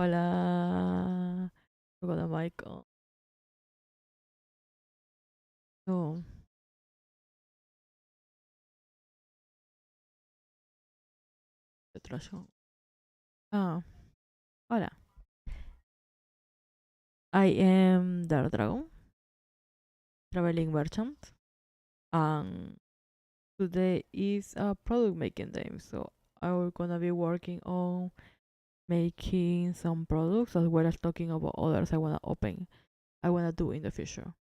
Hola. Forgot the mic on. So, te traigo. Ah, hola. I am Dark Dragon, traveling merchant, and today is a product making day. So I will gonna be working on making some products as well as talking about others I wanna open. I wanna do in the future.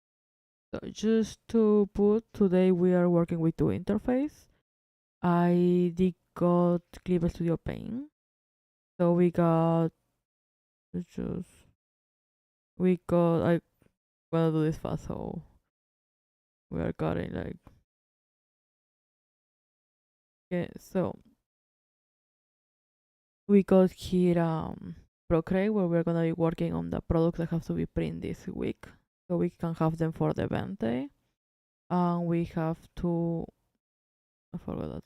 So just to put, today we are working with two interface. I did got Clipper Studio Paint. So just I wanna do this fast, so we are cutting like okay. So we got here Procreate where we're gonna be working on the products that have to be print this week, so we can have them for the event day. And we have to I forgot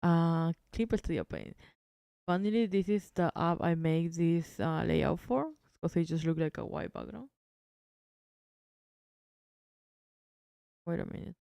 that. Clip Studio Paint. Finally, this is the app I make this layout for because it just look like a white background. Wait a minute.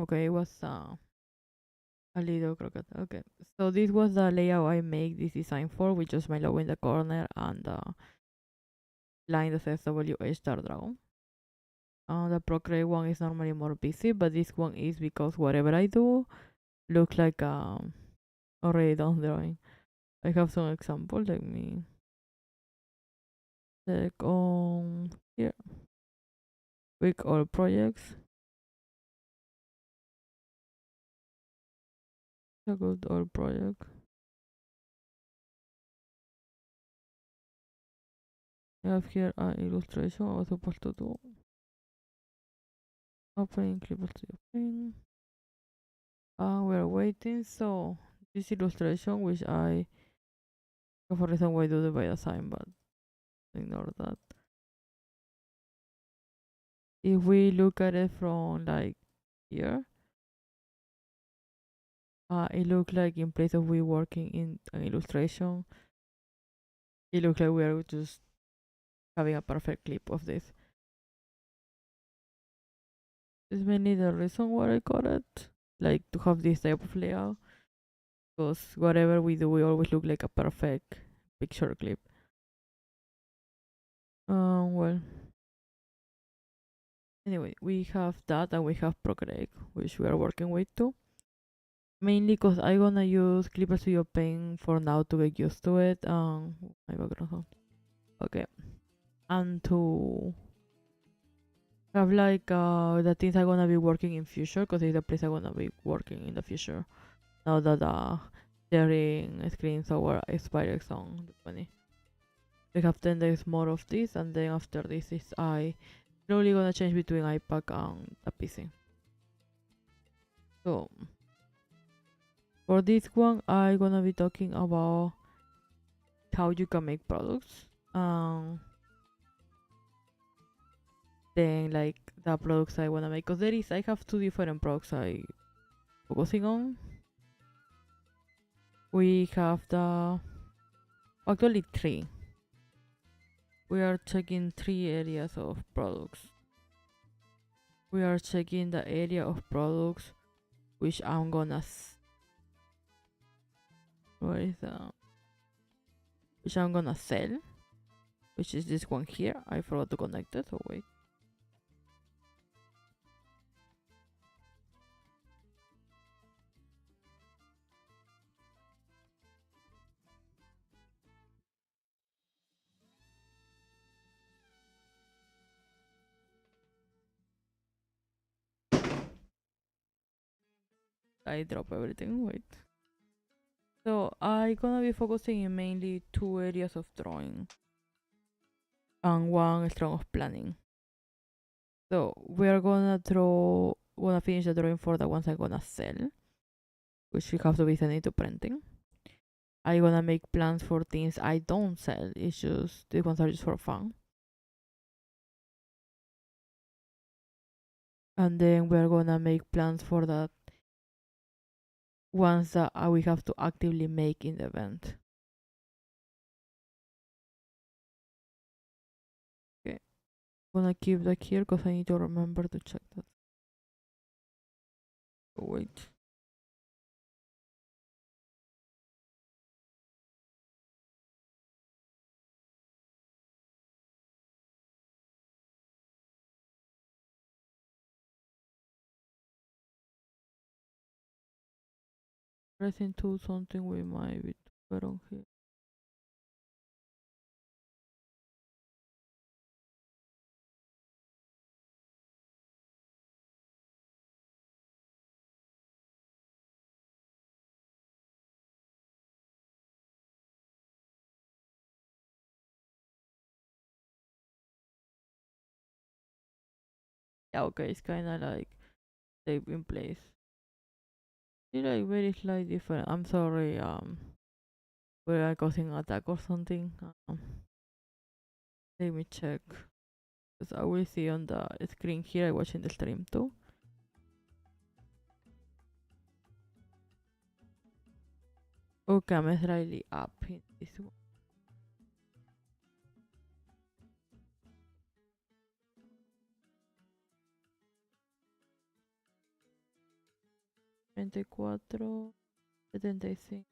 Okay, it was a little crooked. Okay, so this was the layout I make this design for, with just my logo in the corner and the line that says WH Star Dragon. The Procreate one is normally more busy, but this one is because whatever I do looks like already done drawing. I have some example. Let me check on here. Quick all projects. Check out all project. I have here an illustration I was supposed to do. Open Clipper Studio Paint. We're waiting. So this illustration, which I for reason why do the by sign, but ignore that. If we look at it from like here, it looks like in place of we working in an illustration, it looks like we are just having a perfect clip of this. This is mainly the reason why I got it, like to have this type of layout, because whatever we do, we always look like a perfect picture clip. Well, anyway, we have that and we have Procreate, which we are working with too. Mainly because I gonna use Clipper Studio Paint for now to get used to it. My background sound. Okay, and to have like the things I'm gonna be working in future, because it's the place I'm gonna be working in the future. Now that sharing screens over expires on the 20. We have 10 days more of this, and then after this is I slowly gonna change between iPad and a PC. So for this one, I gonna be talking about how you can make products. Then like the products I wanna make, cause I have two different products I focusing on. We have actually three. We are checking three areas of products. We are checking the area of products which I'm gonna where is which I'm gonna sell, which is this one here. I forgot to connect it, so wait. I drop everything. Wait. So I gonna be focusing in mainly 2 areas of drawing and one strong of planning. So we're gonna finish the drawing for the ones I'm gonna sell, which we have to be sending to printing. I'm gonna make plans for things I don't sell. It's just these ones are just for fun. And then we're gonna make plans for the ones that we have to actively make in the event. Okay, I'm gonna keep that here because I need to remember to check that. Oh, wait. Pressing to something we might be put on here. Yeah, okay, it's kinda like saved in place. It's like very slightly different. I'm sorry, we're causing an attack or something. Let me check. Because I will see on the screen here, I'm watching the stream too. Okay, I'm slightly up in this one. $24, 75.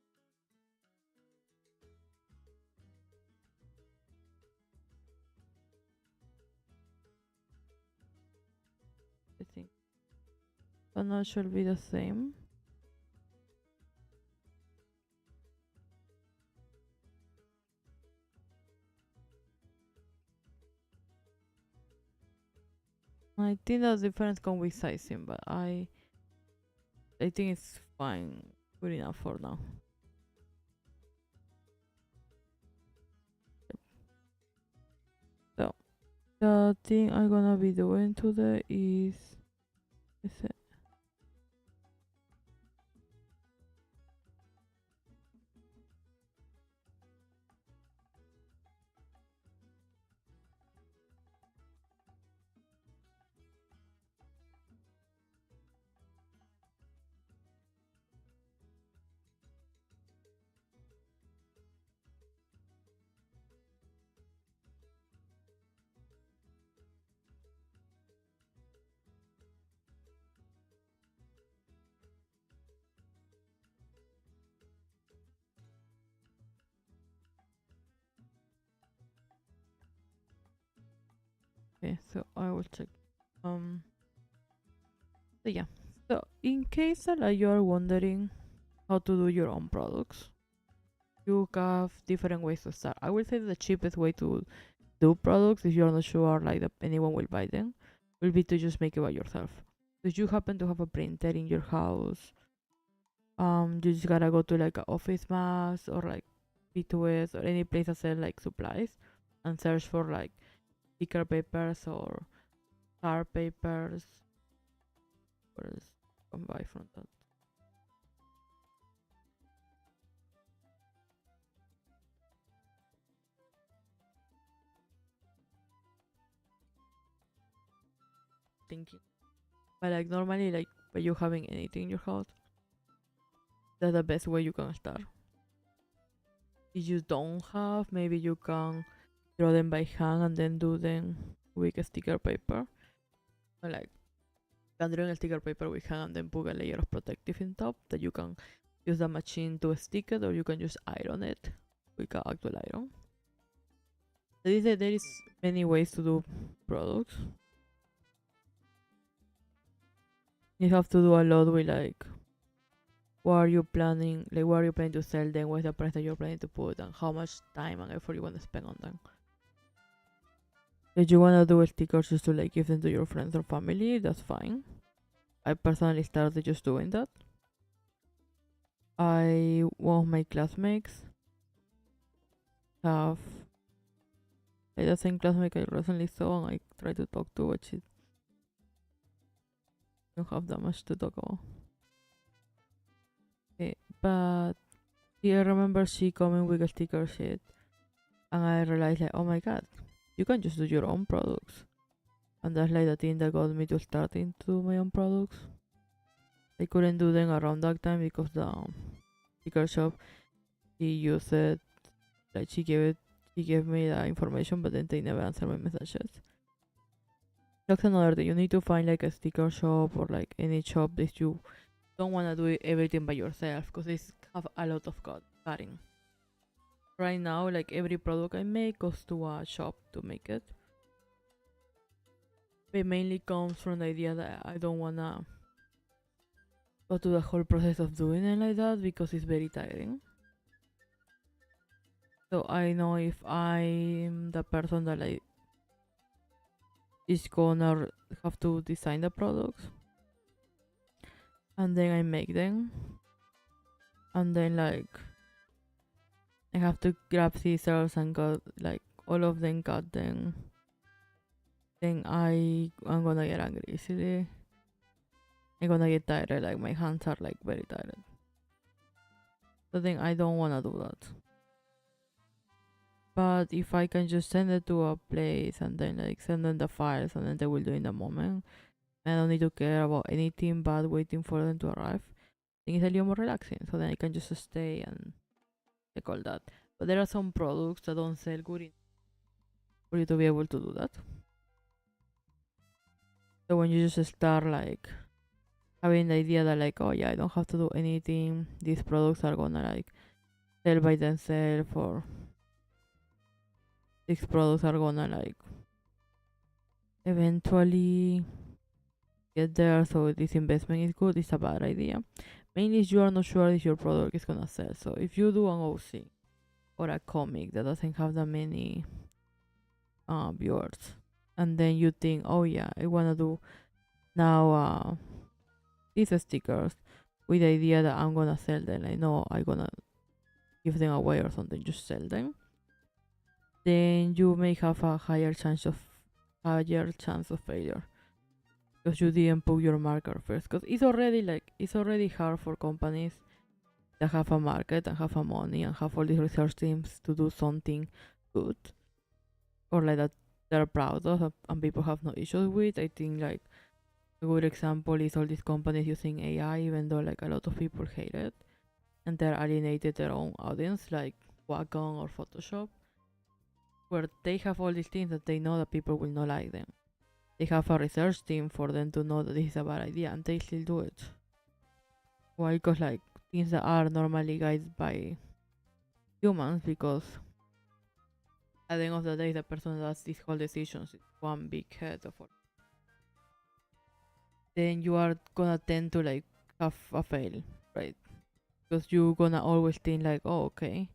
I think. But not should be the same. I think the difference comes with sizing, but I think it's fine, good enough for now. So the thing I'm gonna be doing today is it? Okay, so I will check. So yeah. So in case that you are wondering how to do your own products, you have different ways to start. I will say the cheapest way to do products, if you're not sure like that anyone will buy them, will be to just make it by yourself. So if you happen to have a printer in your house, you just gotta go to like a Office Max or like P2S or any place that sell like supplies and search for like sticker papers or card papers. What else you can buy from that? Thinking. But like normally like by you having anything in your house, that's the best way you can start. If you don't have, maybe you can draw them by hand and then do them with a sticker paper. Or like can draw a sticker paper with hand and then put a layer of protective in top that you can use the machine to stick it, or you can just iron it with an actual iron. There is many ways to do products. You have to do a lot with like what are you planning, like what are you planning to sell them, what's the price that you're planning to put, and how much time and effort you want to spend on them. If you want to do stickers just to like give them to your friends or family, that's fine. I personally started just doing that. one of my classmates have like the same classmate I recently saw, and I try to talk to, but she don't have that much to talk about. Okay, but yeah, I remember she coming with a sticker sheet, and I realized like, oh my god, you can just do your own products, and that's like the thing that got me to start into my own products. I couldn't do them around that time because the sticker shop she used it, like she gave me the information, but then they never answered my messages. That's another thing. You need to find like a sticker shop or like any shop that you don't want to do everything by yourself, because it's have a lot of cutting. Right now, like every product I make goes to a shop to make it. It mainly comes from the idea that I don't wanna go to the whole process of doing it like that because it's very tiring. So I know if I'm the person that like is gonna have to design the products, and then I make them, and then like I have to grab scissors and cut like all of them, cut them, then I'm gonna get angry easily. I'm gonna get tired, like my hands are like very tired. So then I don't wanna do that. But if I can just send it to a place and then like send them the files and then they will do in the moment, I don't need to care about anything but waiting for them to arrive, then it's a little more relaxing. So then I can just stay and take all that. But there are some products that don't sell good enough for you to be able to do that. So when you just start like having the idea that like, oh yeah, I don't have to do anything, these products are gonna like sell by themselves, or these products are gonna like eventually get there, so this investment is good, it's a bad idea. Mainly if you are not sure if your product is gonna sell. So if you do an OC or a comic that doesn't have that many viewers, and then you think, oh yeah, I wanna do now these stickers with the idea that I'm gonna sell them, I know I'm gonna give them away or something, just sell them, then you may have a higher chance of failure because you didn't put your marker first. Because it's already hard for companies that have a market and have a money and have all these research teams to do something good or like that they're proud of and people have no issues with. I think like a good example is all these companies using AI, even though like a lot of people hate it and they're alienated their own audience, like Wacom or Photoshop, where they have all these things that they know that people will not like them. They have a research team for them to know that this is a bad idea, and they still do it. Why? Because like things that are normally guided by humans, because at the end of the day, the person that does these whole decisions is one big head of all. Then you are gonna tend to like have a fail, right? Because you're gonna always think like, oh, okay,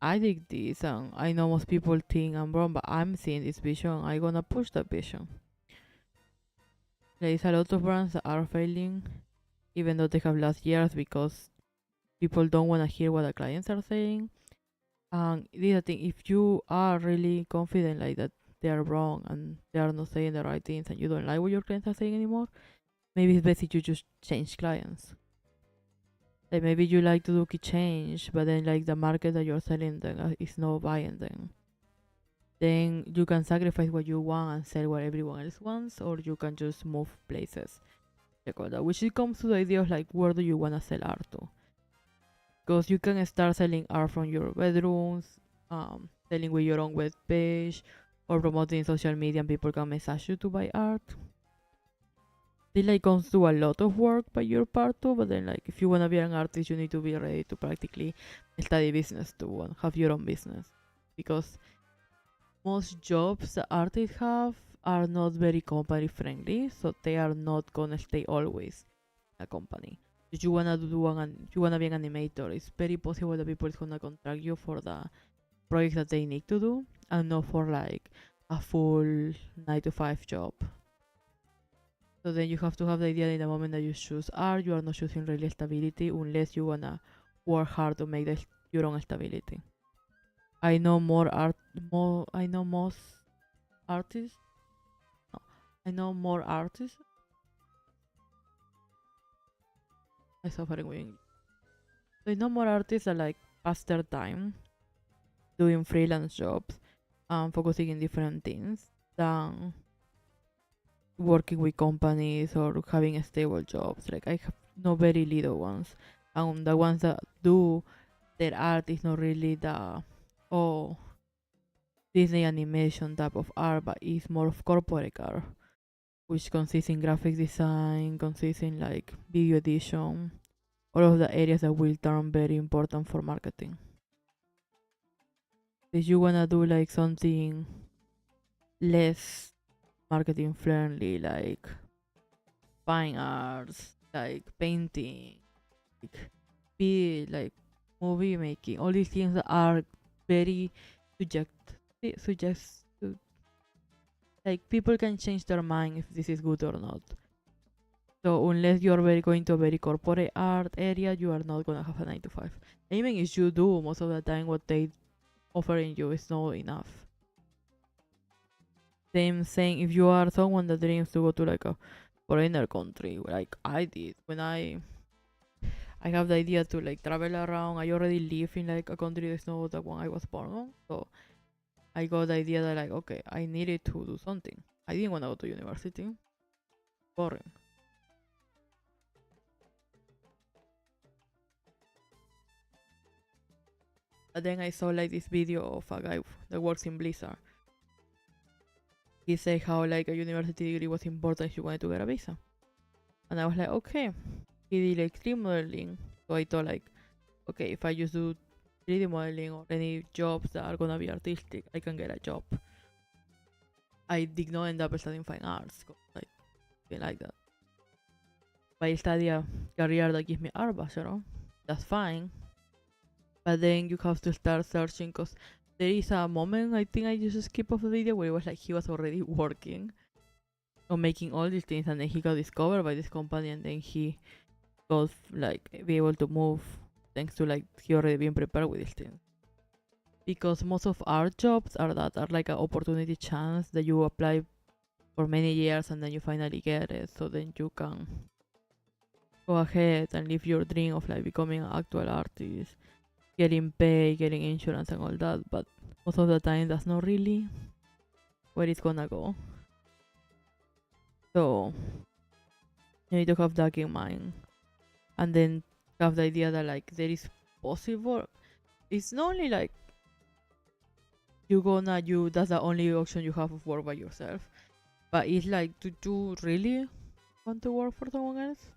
I dig this, and I know most people think I'm wrong, but I'm seeing this vision. I'm gonna push that vision. There is a lot of brands that are failing, even though they have last years, because people don't want to hear what the clients are saying. And this is the thing: if you are really confident like that they are wrong and they are not saying the right things, and you don't like what your clients are saying anymore, maybe it's best if you just change clients. Like maybe you like to do key change, but then like the market that you're selling them is not buying them. Then you can sacrifice what you want and sell what everyone else wants, or you can just move places. Which it comes to the idea of like, where do you want to sell art to? Because you can start selling art from your bedrooms, selling with your own web page, or promoting social media, and people can message you to buy art. It like comes to a lot of work by your part too, but then like if you want to be an artist, you need to be ready to practically study business too and have your own business, because most jobs that artists have are not very company friendly, so they are not gonna stay always in a company. If you wanna you wanna be an animator, it's very possible that people is gonna contract you for the projects that they need to do, and not for like a full 9 to 5 job. So then you have to have the idea that in the moment that you choose art, you are not choosing really stability unless you wanna work hard to make your own stability. I know most artists. No, I know more artists. I'm suffering with English. So I know more artists that like pass their time doing freelance jobs, focusing in different things than working with companies or having stable jobs. Like I have no very little ones, and the ones that do their art is not really the oh Disney animation type of art, but it's more of corporate art, which consists in graphic design, consists in like video edition, all of the areas that will turn very important for marketing. If you wanna do like something less marketing friendly, like fine arts, like painting, like be like movie making, all these things that are very suggest to like people can change their mind if this is good or not. So unless you're very going to a very corporate art area, you are not gonna have a 9 to 5. Even if you do, most of the time what they offering you is not enough. Same saying if you are someone that dreams to go to like a foreigner country, like I did when I have the idea to like travel around. I already live in like a country that's not the one I was born on, so I got the idea that like okay, I needed to do something. I didn't want to go to university. Boring. But then I saw like this video of a guy that works in Blizzard. He said how like a university degree was important if you wanted to get a visa. And I was like, okay. He did like 3D modeling. So I thought like, okay, if I just do 3D modeling or any jobs that are gonna be artistic, I can get a job. I did not end up studying fine arts, like something like that. But I study a career that gives me art bachelor. That's fine. But then you have to start searching because there is a moment I think I just skip off the video where it was like he was already working on making all these things, and then he got discovered by this company, and then he got like be able to move thanks to like he already been prepared with these things. Because most of our jobs are like an opportunity chance that you apply for many years and then you finally get it, so then you can go ahead and live your dream of like becoming an actual artist, getting paid, getting insurance and all that. But most of the time that's not really where it's gonna go. So you need to have that in mind, and then have the idea that like there is possible. It's not only like that's the only option you have of work by yourself, but it's like, do you really want to work for someone else?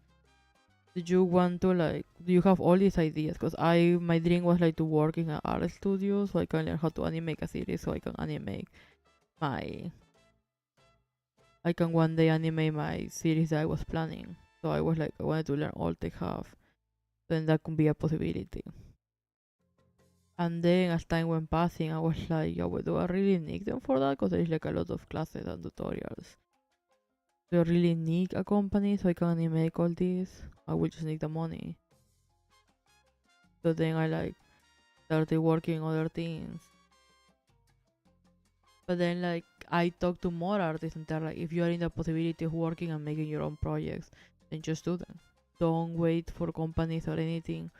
Do you want to like, do you have all these ideas? Because my dream was like to work in an art studio so I can learn how to animate a series, so I can animate my I can one day animate my series that I was planning. So I was like, I wanted to learn all they have. Then that could be a possibility. And then as time went passing, I was like, yeah, well, do I really need them for that? Because there's like a lot of classes and tutorials. Do I really need a company so I can animate all this? I will just need the money. So then I like started working other things. But then like I talked to more artists and they're like, if you are in the possibility of working and making your own projects, then just do them. Don't wait for companies or anything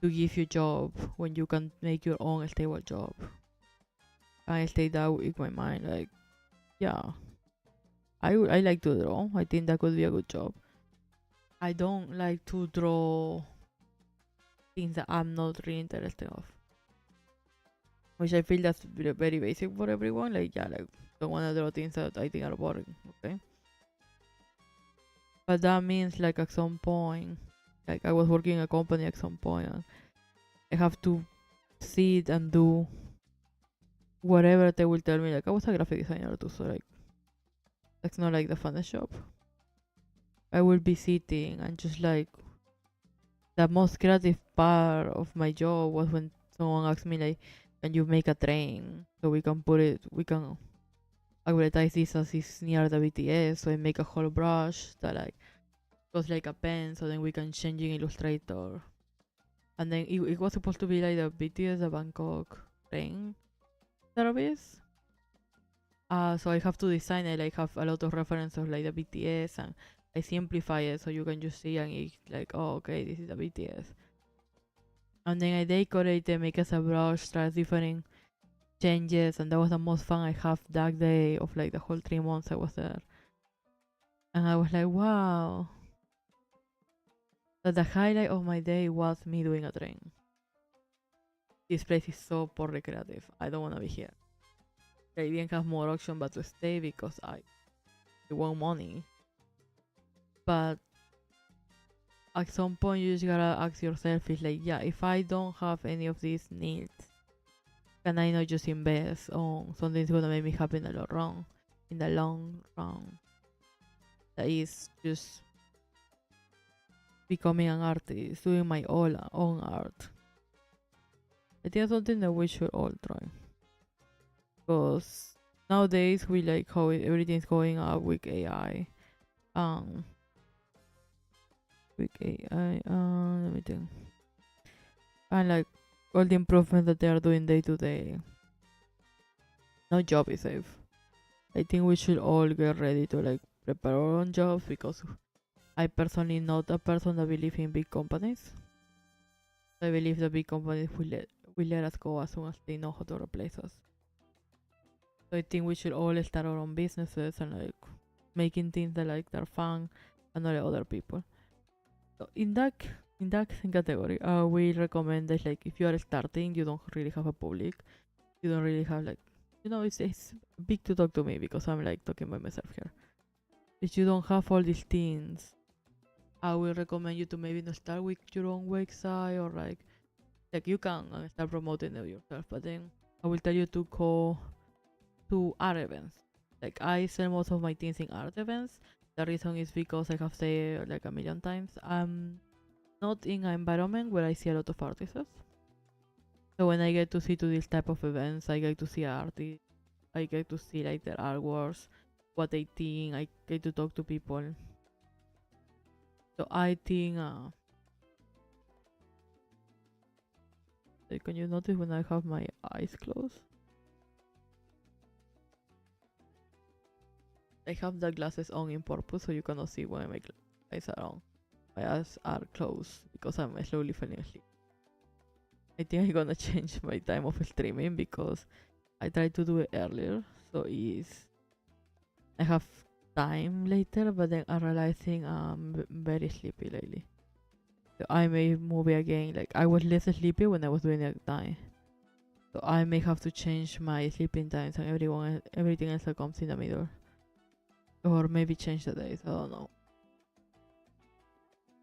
to give you a job when you can make your own stable job. I stayed that in my mind, like, yeah, I like to draw. I think that could be a good job. I don't like to draw things that I'm not really interested of. Which I feel that's very basic for everyone. Like, yeah, like, don't want to draw things that I think are boring, okay? But that means, like, at some point, like, I was working in a company at some point, and I have to sit and do whatever they will tell me. Like, I was a graphic designer too, so, like, that's not, like, the funnest job. I will be sitting and just, like, the most creative part of my job was when someone asked me, like, can you make a train so we can advertise this as it's near the BTS, so I make a whole brush that like goes like a pen, so then we can change in Illustrator. And then it was supposed to be like the BTS, the Bangkok train service. So I have to design it, like have a lot of references like the BTS, and I simplify it so you can just see and it's like, oh, okay, this is the BTS. And then I decorate it, make it a brush, try different changes, and that was the most fun I have that day of like the whole 3 months I was there. And I was like, wow. But the highlight of my day was me doing a train. This place is so poorly creative. I don't want to be here. I didn't have more option but to stay because I want money. But at some point you just gotta ask yourself, is like, yeah, if I don't have any of these needs, can I not just invest on something that's gonna make me happy in the long run? That is just becoming an artist, doing my own art. I think that's something that we should all try. Because nowadays we like how everything's going up with AI. With AI, let me think. And like all the improvements that they are doing day to day. No job is safe. I think we should all get ready to like prepare our own jobs because I personally not a person that believe in big companies. I believe the big companies will let us go as soon as they know how to replace us. So I think we should all start our own businesses and like making things that like they're fun and not like other people. So in that category, we recommend that like if you are starting, you don't really have a public, you don't really have like, it's big to talk to me because I'm like talking by myself here. If you don't have all these things, I will recommend you to maybe not start with your own website or like you can start promoting it yourself. But then I will tell you to go to art events. Like I sell most of my things in art events. The reason is because I have said like a million times, I'm not in an environment where I see a lot of artists. So when I get to see to this type of events, I get to see artists, I get to see like their artworks, what they think, I get to talk to people. So I think can you notice when I have my eyes closed? I have the glasses on in purpose so you cannot see when my eyes are on. My eyes are closed because I'm slowly falling asleep. I think I'm gonna change my time of streaming because I tried to do it earlier, so I have time later, but then I'm realizing I'm very sleepy lately. So I may move it again. Like I was less sleepy when I was doing it at night. So I may have to change my sleeping times and everything else that comes in the middle. Or maybe change the days, I don't know.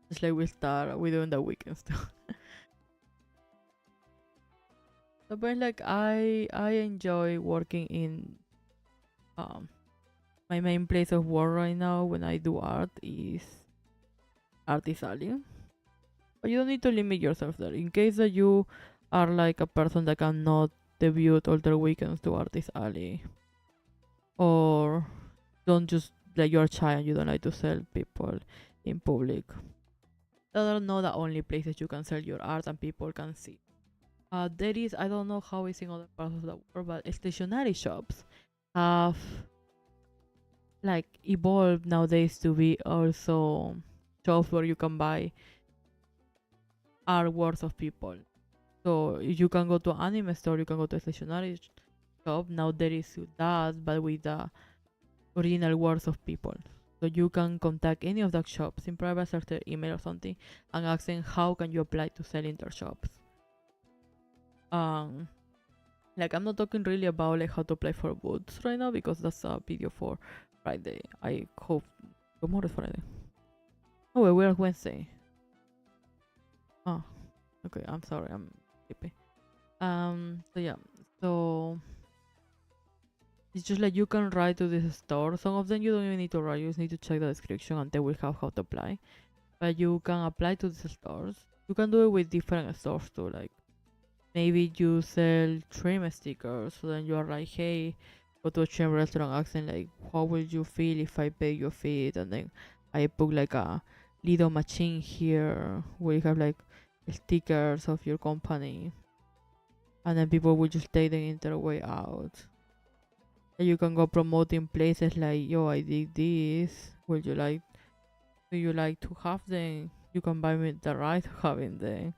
It's like we doing the weekends too. So but like I enjoy working in my main place of work right now when I do art is Artist Alley. But you don't need to limit yourself there. In case that you are like a person that cannot debut all their weekends to Artist Alley, or don't just like you're shy and you don't like to sell people in public. That are not the only places you can sell your art and people can see. There is, I don't know how it's in other parts of the world, but stationery shops have like evolved nowadays to be also shops where you can buy artworks of people. So you can go to an anime store, you can go to a stationery shop. Now there is that, but with the original works of people. So you can contact any of the shops in private, search their email or something, and ask them how can you apply to sell in their shops. Like I'm not talking really about like how to apply for booths right now because that's a video for Friday. I hope tomorrow is Friday. Oh wait, we're Wednesday. Oh, okay. I'm sorry. I'm sleepy. So yeah. So it's just like you can write to this store. Some of them you don't even need to write. You just need to check the description and they will have how to apply. But you can apply to these stores. You can do it with different stores too. Like maybe you sell trim stickers. So then you are like, hey, go to a trim restaurant, asking like, how would you feel if I pay your feet? And then I put like a little machine here where you have like stickers of your company, and then people will just take them in their way out. And you can go promoting places like, yo, I did this. Would you like? Do you like to have them? You can buy me the right to having them.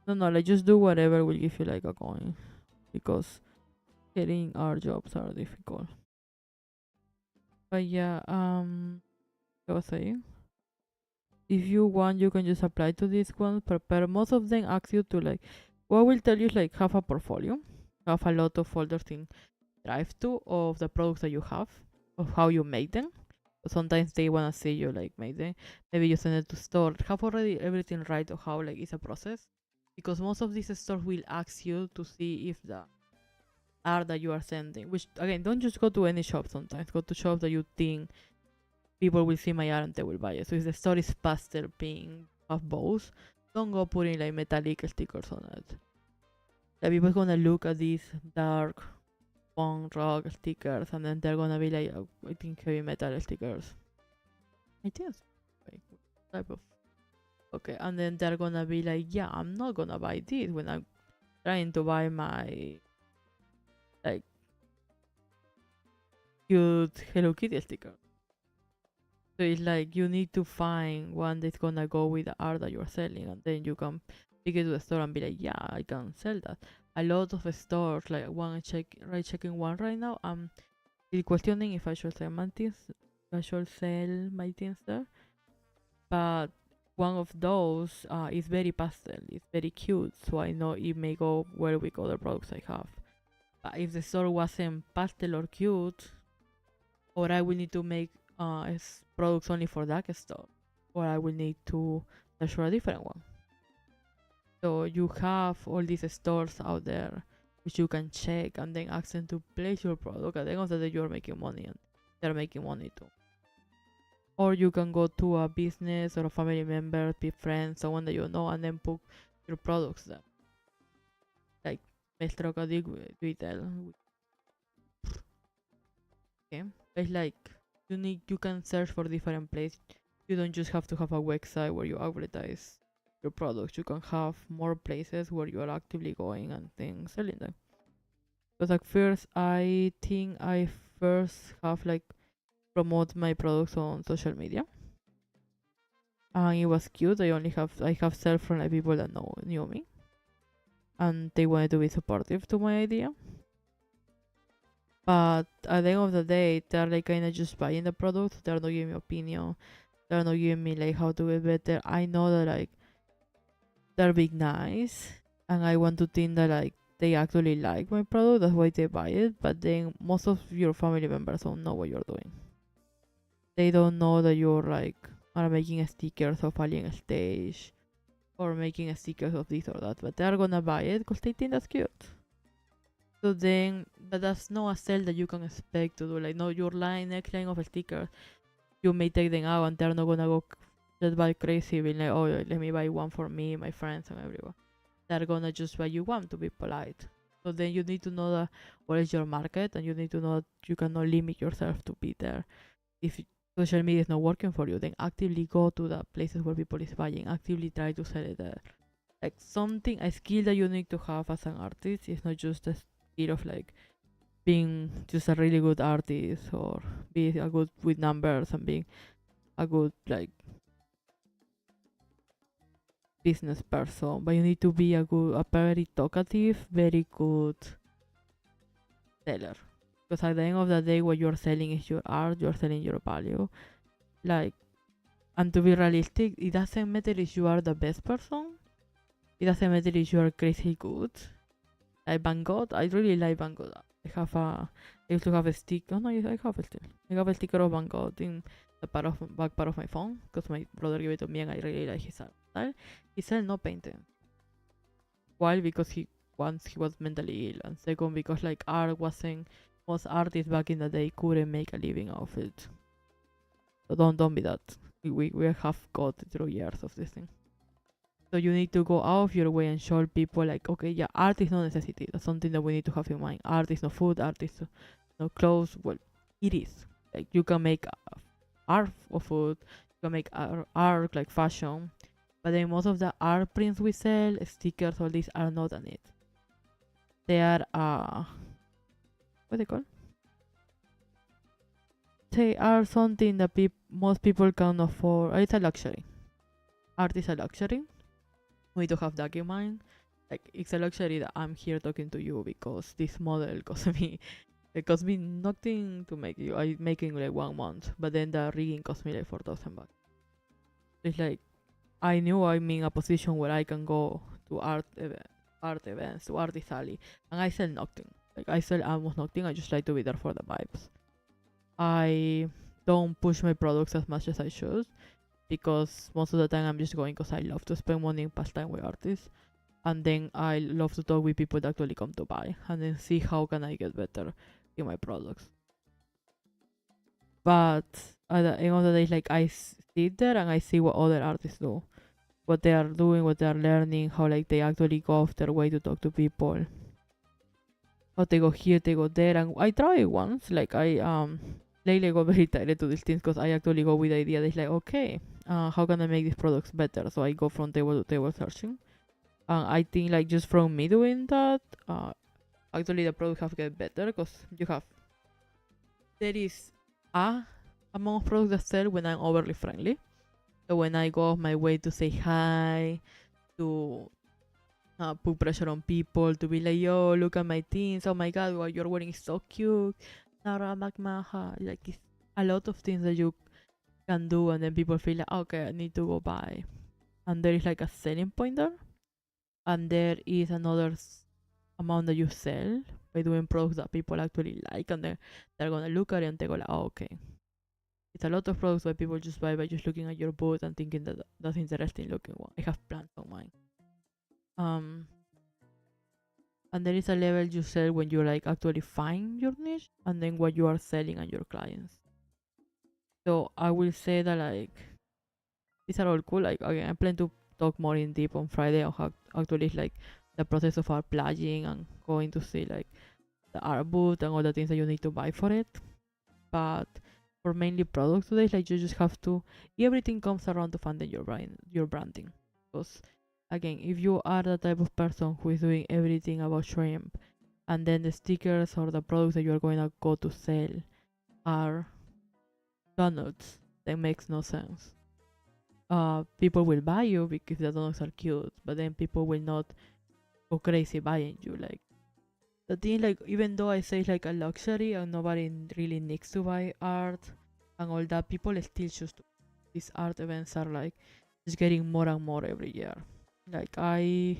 No, like just do whatever will give you like a coin, because getting our jobs are difficult. But yeah, I was saying, if you want, you can just apply to this one. But most of them ask you to like, what will tell you is like have a portfolio, have a lot of folders in Drive to of the products that you have, of how you make them. Sometimes they wanna see you like make them. Maybe you send it to store. Have already everything right of how like it's a process, because most of these stores will ask you to see if the art that you are sending. Which again, don't just go to any shop. Sometimes go to shops that you think people will see my art and they will buy it. So if the store is pastel, pink, have both, don't go putting like metallic stickers on it. The people's gonna look at these dark punk rock stickers and then they're gonna be like, oh, I think heavy metal stickers. I think it's like type of okay, and then they're gonna be like, yeah, I'm not gonna buy this when I'm trying to buy my like cute Hello Kitty sticker. So it's like you need to find one that's gonna go with the art that you're selling, and then you can pick it to the store and be like, yeah, I can sell that. A lot of stores, like one checking one right now. Still questioning if I should sell my things, I should sell my things there. But one of those is very pastel. It's very cute, so I know it may go well with other products I have. But if the store wasn't pastel or cute, or I will need to make products only for that store, or I will need to search for a different one. So you have all these stores out there which you can check and then ask them to place your product. At the end of the day, you're making money and they're making money too. Or you can go to a business or a family member, be friends, someone that you know, and then put your products there. Like Mestro Kadik Twitter. Okay. It's like you can search for different places. You don't just have to have a website where you advertise your products. You can have more places where you are actively going and things selling them. Because at first I think I first have like promote my products on social media. And it was cute. I have sell from like people that knew me. And they wanted to be supportive to my idea. But at the end of the day, they're like kinda just buying the product. They're not giving me opinion. They're not giving me like how to get better. I know that like they're being nice, and I want to think that like they actually like my product. That's why they buy it. But then most of your family members don't know what you're doing. They don't know that you're like are making stickers of Alien Stage or making stickers of this or that. But they're gonna buy it because they think that's cute. So then, but that's not a sale that you can expect to do. Like, no, your neckline of stickers, you may take them out and they're not gonna go just buy crazy, being like, oh, let me buy one for me, my friends, and everyone. They're gonna just buy you one to be polite. So then you need to know that what is your market, and you need to know that you cannot limit yourself to be there. If social media is not working for you, then actively go to the places where people is buying. Actively try to sell it there. Like a skill that you need to have as an artist is not just a skill of like being just a really good artist or be a good with numbers and being a good like business person, but you need to be a very talkative, very good seller. Because at the end of the day, what you're selling is your art, you're selling your value. Like, and to be realistic, it doesn't matter if you are the best person. It doesn't matter if you are crazy good. Like Van Gogh, I really like Van Gogh. I used to have a stick. Oh no, I have it still. I have a sticker of Van Gogh in the back part of my phone because my brother gave it to me and I really like his art style. He said no painting. Why? Because he was mentally ill, and second because like art wasn't most artists back in the day couldn't make a living off it. So don't be that. We have got through years of this thing. So you need to go out of your way and show people like, okay, yeah, art is not necessity. That's something that we need to have in mind. Art is not food, art is not clothes. Well, it is. Like you can make art of food, you can make art like fashion, But then most of the art prints we sell, stickers, all these are not on it. They are what they call? They are something that most people can afford. It's a luxury. Art is a luxury. We do have that in mind. Like it's a luxury that I'm here talking to you because this model cost me. It cost me nothing to make you. I making like 1 month, but then the rigging cost me like 4,000 bucks. It's like I knew I'm in a position where I can go to art events, to Artist Alley, and I sell nothing. Like I sell almost nothing. I just try to be there for the vibes. I don't push my products as much as I should because most of the time I'm just going because I love to spend money and pass time with artists, and then I love to talk with people that actually come to buy, and then see how can I get better in my products. But at the end of the day, like I sit there and I see what other artists do, what they are doing, what they are learning, how like they actually go off their way to talk to people. Or they go here, they go there, and I try it once. Like I lately got very tired to these things because I actually go with the idea that it's like okay, how can I make these products better? So I go from table to table searching. And I think like just from me doing that, actually the product have get better because there is a amount of products that sell when I'm overly friendly. So when I go off my way to say hi, to put pressure on people, to be like, yo, look at my things. Oh my god, what you're wearing is so cute. Nara Magmaha. Like it's a lot of things that you can do, and then people feel like, okay, I need to go buy. And there is like a selling point there, and there is another amount that you sell by doing products that people actually like, and they're gonna look at it and they go like, oh, okay. It's a lot of products where people just buy by just looking at your booth and thinking that that's interesting looking one. I have plans on mine. And there is a level you sell when you like actually find your niche, and then what you are selling and your clients. So I will say that like these are all cool. Like again, I plan to talk more in deep on Friday on how actually like the process of art plugging and going to see like the art booth and all the things that you need to buy for it. But for mainly products today, like you just have to everything comes around to funding your branding. Because again, if you are the type of person who is doing everything about shrimp, and then the stickers or the products that you are going to go to sell are donuts, that makes no sense. People will buy you because the donuts are cute, but then people will not go crazy buying you. Like the thing, like even though I say it's like a luxury and nobody really needs to buy art and all that, people still choose to. These art events are like just getting more and more every year. Like I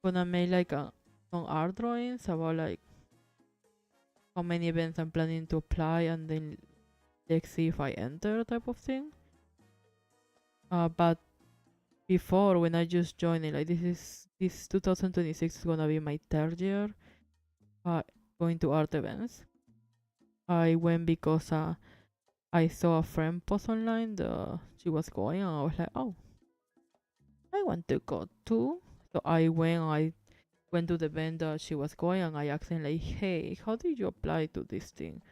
gonna make like some art drawings about like how many events I'm planning to apply, and then let's see if I enter type of thing. But before, when I just joined it, like this 2026 is gonna be my third year going to art events. I went because I saw a friend post online that she was going, and I was like, oh, I want to go too. So I went to the event that she was going, and I asked them like, hey, how did you apply to this thing?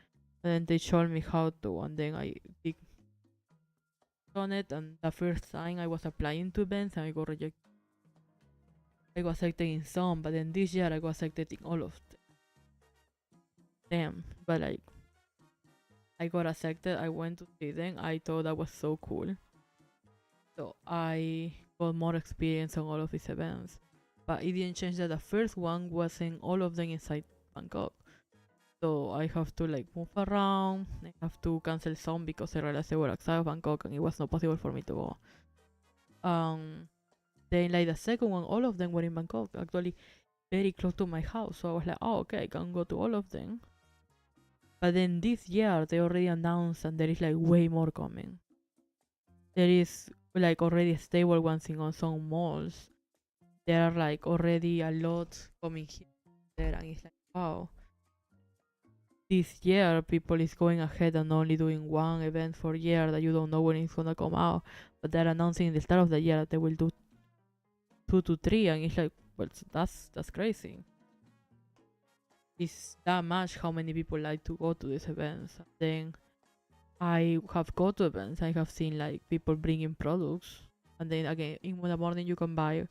And then they showed me how to, and then I did on it. And the first time I was applying to events, and I got rejected. I got accepted in some, but then this year I got accepted in all of them. But like, I got accepted. I went to see them. I thought that was so cool. So I got more experience on all of these events. But it didn't change that the first one wasn't all of them inside Bangkok. So I have to like move around. I have to cancel some because I realized they were outside of Bangkok and it was not possible for me to go. Then like the second one, all of them were in Bangkok, actually very close to my house. So I was like, oh okay, I can go to all of them. But then this year they already announced and there is like way more coming. There is like already stable ones in on some malls. There are like already a lot coming here there, and it's like wow. This year people is going ahead and only doing one event for a year that you don't know when it's gonna come out, but they're announcing in the start of the year that they will do 2 to 3, and it's like, well, that's crazy. It's that much how many people like to go to these events. And then I have go to events. I have seen like people bringing products, And then again, in the morning you can buy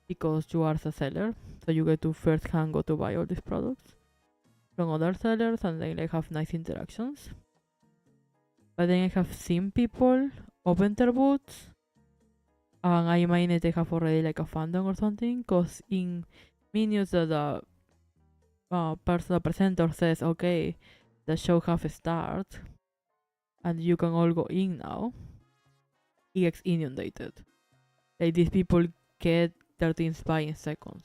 because you are the seller. So you get to first hand go to buy all these products from other sellers and then like have nice interactions. But then I have seen people open their boots and I imagine they have already like a fandom or something because in minutes the the presenter says, okay, the show have start and you can all go in now. It gets inundated. Like these people get their things by in seconds.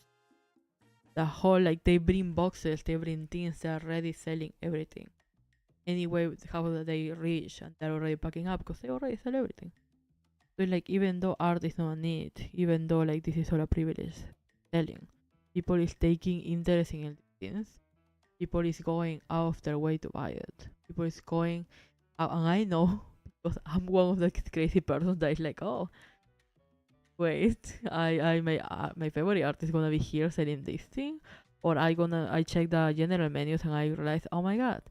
The whole like they bring boxes, they bring things, they are already selling everything. Anyway, how they reach and they're already packing up because they already sell everything. So like even though art is not a need, even though like this is all a privilege selling, people is taking interest in things. People is going out of their way to buy it. People is going out, and I know because I'm one of the crazy person that is like, oh, wait, my favorite art is gonna be here selling this thing, or I check the general menus and I realize, oh my god,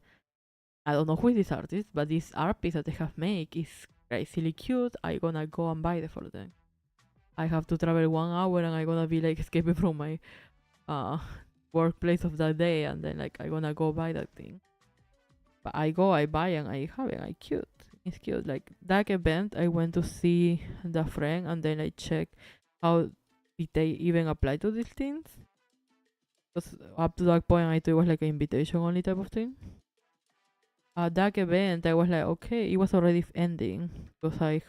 I don't know who is this artist, but this art piece that they have made is crazily cute. I gonna go and buy it for them. I have to travel 1 hour and I gonna be like escaping from my uh workplace of that day, and then like I gonna go buy that thing. But I go, I buy, and I have it. I cute. It's cute. Like that event, I went to see the friend, and then I check how did they even apply to these things. Because up to that point, I thought it was like an invitation only type of thing. At that event, I was like, okay, it was already ending because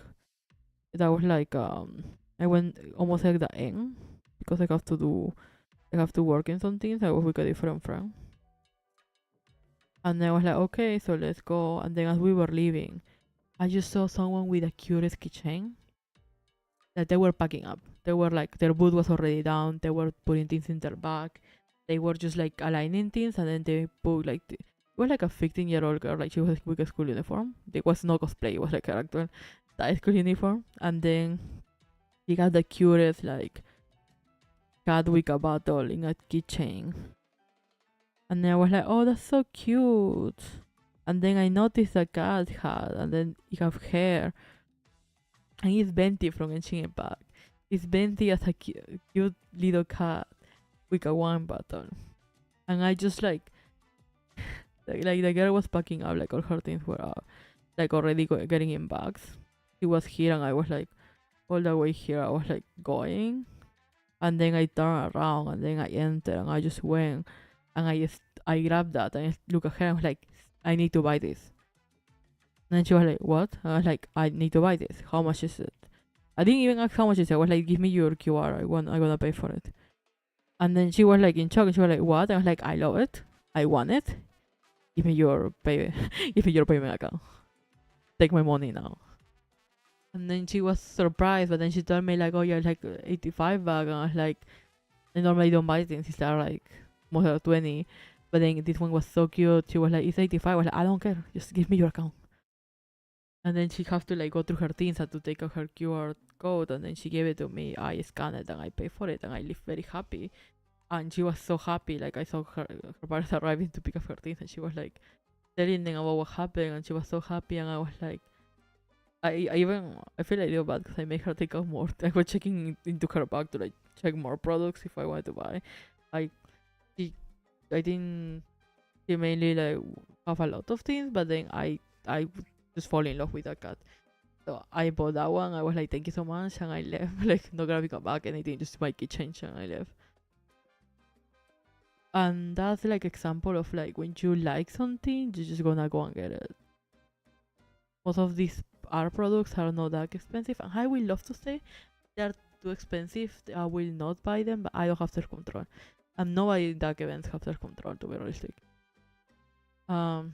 that was like I went almost like the end because I have to work in some things. I was with a different friend. And then I was like, okay, so let's go. And then as we were leaving, I just saw someone with a curious keychain that they were packing up. They were like, their boot was already down. They were putting things in their bag. They were just like aligning things, and then they put like, it was like a 15-year-old girl, like she was with a school uniform. It was no cosplay, it was like an actual high school uniform. And then she got the cutest like cat with a bottle in a keychain. And then I was like, oh, that's so cute. And then I noticed the cat had, and then it have hair. And it's Venti from Genshin Impact. It's Venti as a cute little cat with a wine bottle. And I just like the girl was packing up, like all her things were out, like already getting in bags. She was here, and I was like, all the way here, I was like going. And then I turned around, and then I entered, and I just went. And I grabbed that and I looked at her and I was like, I need to buy this. And then she was like, what? And I was like, I need to buy this. How much is it? I didn't even ask how much it is. I was like, give me your QR. I'm gonna pay for it. And then she was like in shock and she was like, what? And I was like, I love it. I want it. Give me your give me your payment account. Take my money now. And then she was surprised, but then she told me like, oh yeah, like 85 back. And I was like, I normally don't buy things. It's like more than 20. But then this one was so cute. She was like, it's 85. I was like, I don't care. Just give me your account. And then she have to like go through her things and to take out her QR code. And then she gave it to me. I scanned it and I paid for it. And I lived very happy. And she was so happy. Like I saw her parents arriving to pick up her things. And she was like telling them about what happened. And she was so happy. And I was like, I feel like a little bad because I made her take out more. I was checking into her bag to like check more products if I wanted to buy. I think she mainly like have a lot of things, but then I just fall in love with that cat. So I bought that one. I was like, thank you so much, and I left. Like not grabbing a bag, anything, just my key change, and I left. And that's like example of like when you like something, you're just gonna go and get it. Most of these art products are not that expensive, and I will love to say they're too expensive. I will not buy them, but I don't have self control. And nobody in that event have self control, to be realistic. Like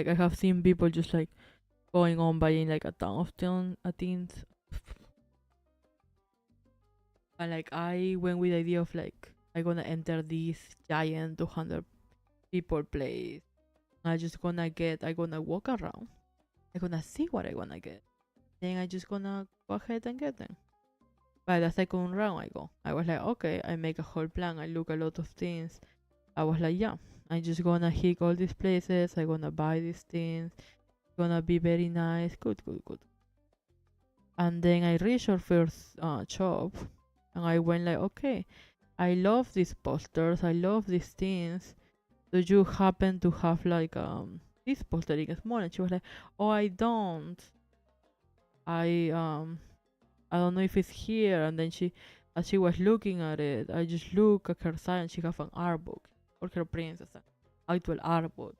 I have seen people just like going on buying like a ton of things. And like I went with the idea of like I gonna enter this giant 200 people place. I gonna walk around. I gonna see what I wanna get. Then I just gonna go ahead and get them. By the second round I was like, okay, I make a whole plan. I look a lot of things. I was like, yeah, I'm just gonna hit all these places. I'm gonna buy these things. It's gonna be very nice. Good. And then I reached our first shop, and I went like, okay, I love these posters, I love these things. Do you happen to have like this poster in small? And she was like, oh, I don't. I I don't know if it's here. And then as she was looking at it, I just look at her side and she have an art book for her princess, an actual art book.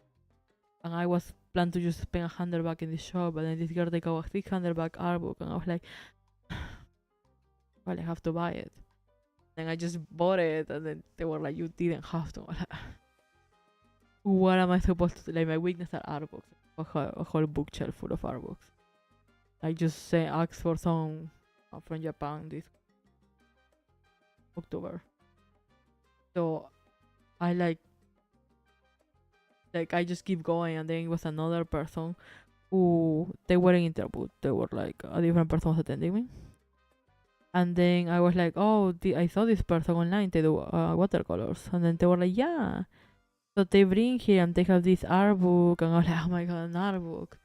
And I was planning to just spend $100 in the shop, and then this girl take a $600 art book, and I was like, well, I have to buy it. Then I just bought it, and then they were like, you didn't have to. What am I supposed to do? Like, my weakness are art books. A whole bookshelf full of art books. I just say asked for some from Japan this October. So I like I just keep going, and then it was another person who they weren't in their booth. They were like a different person was attending me. And then I was like, oh, I saw this person online. They do watercolors, and then they were like, yeah. So they bring here and they have this art book, and I was like, oh my god, an art book.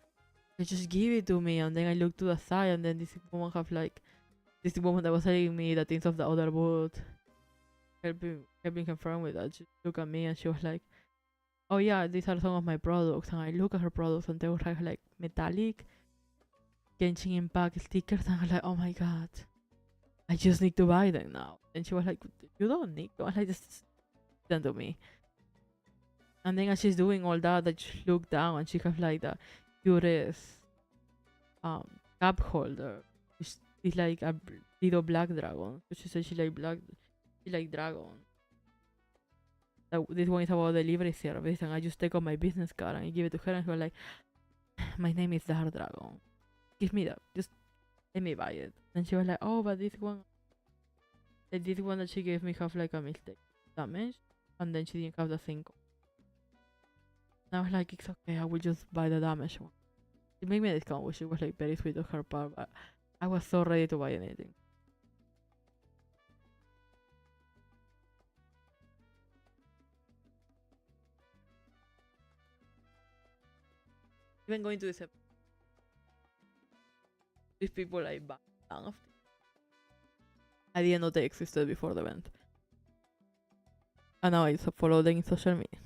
They just give it to me, and then I look to the side, and then this woman that was telling me the things of the other booth, helping confirm with that. She looked at me and she was like, oh yeah, these are some of my products. And I look at her products, and they were like metallic Genshin Impact stickers, and I was like, oh my god, I just need to buy them now. And she was like, you don't need to. I was like, just send to me. And then as she's doing all that, I just look down and she has like the cutest cup holder. It's like a little black dragon. So she said she like dragon. This one is about delivery service, and I just take out my business card and I give it to her, and she was like, my name is Dark Dragon. Give me that. Just let me buy it. And she was like, oh, but this one that she gave me have like a mistake damage, and then she didn't have the thing. And I was like, it's okay, I will just buy the damaged one. She made me a discount, which was like very sweet of her part, but I was so ready to buy anything. Even going to this these people like buy of I didn't know they existed before the event. And now I follow them in social media.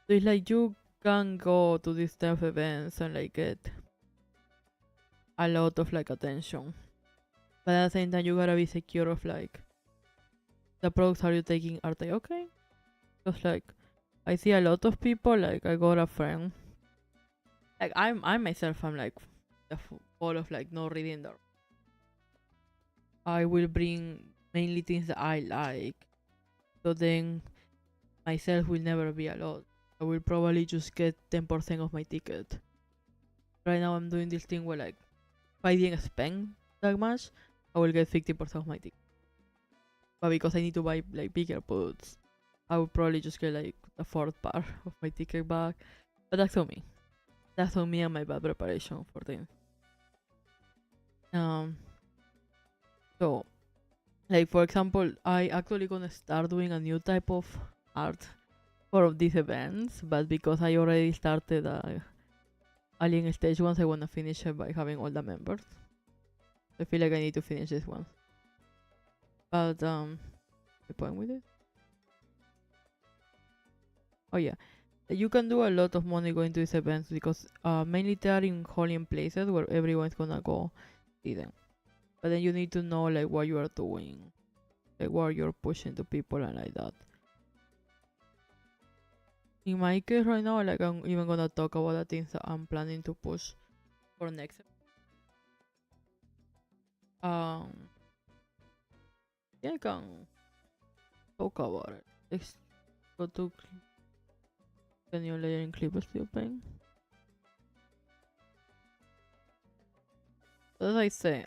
So it's like you can go to these type of events and like get a lot of like attention. But at the same time you gotta be secure of like the products are you taking, are they okay? Because like I see a lot of people, like I got a friend. Like I myself I'm like full of like no reading there. I will bring mainly things that I like. So then myself will never be a lot. I will probably just get 10% of my ticket. Right now I'm doing this thing where like if I didn't spend that much, I will get 50% of my ticket. But because I need to buy like bigger boots, I would probably just get like the fourth part of my ticket back. But that's on me. That's on me and my bad preparation for things. So like for example, I actually gonna start doing a new type of art for these events, but because I already started Alien Stage once, I wanna finish it by having all the members. I feel like I need to finish this one. But the point with it? Oh yeah, you can do a lot of money going to these events because mainly they are in holy places where everyone's gonna go see them. But then you need to know like what you are doing, like what you're pushing to people and like that. In my case right now, like I'm even gonna talk about the things that I'm planning to push for next. Yeah, I can talk about it. Let's go to the new layer in Clipper Steel Paint. As I say,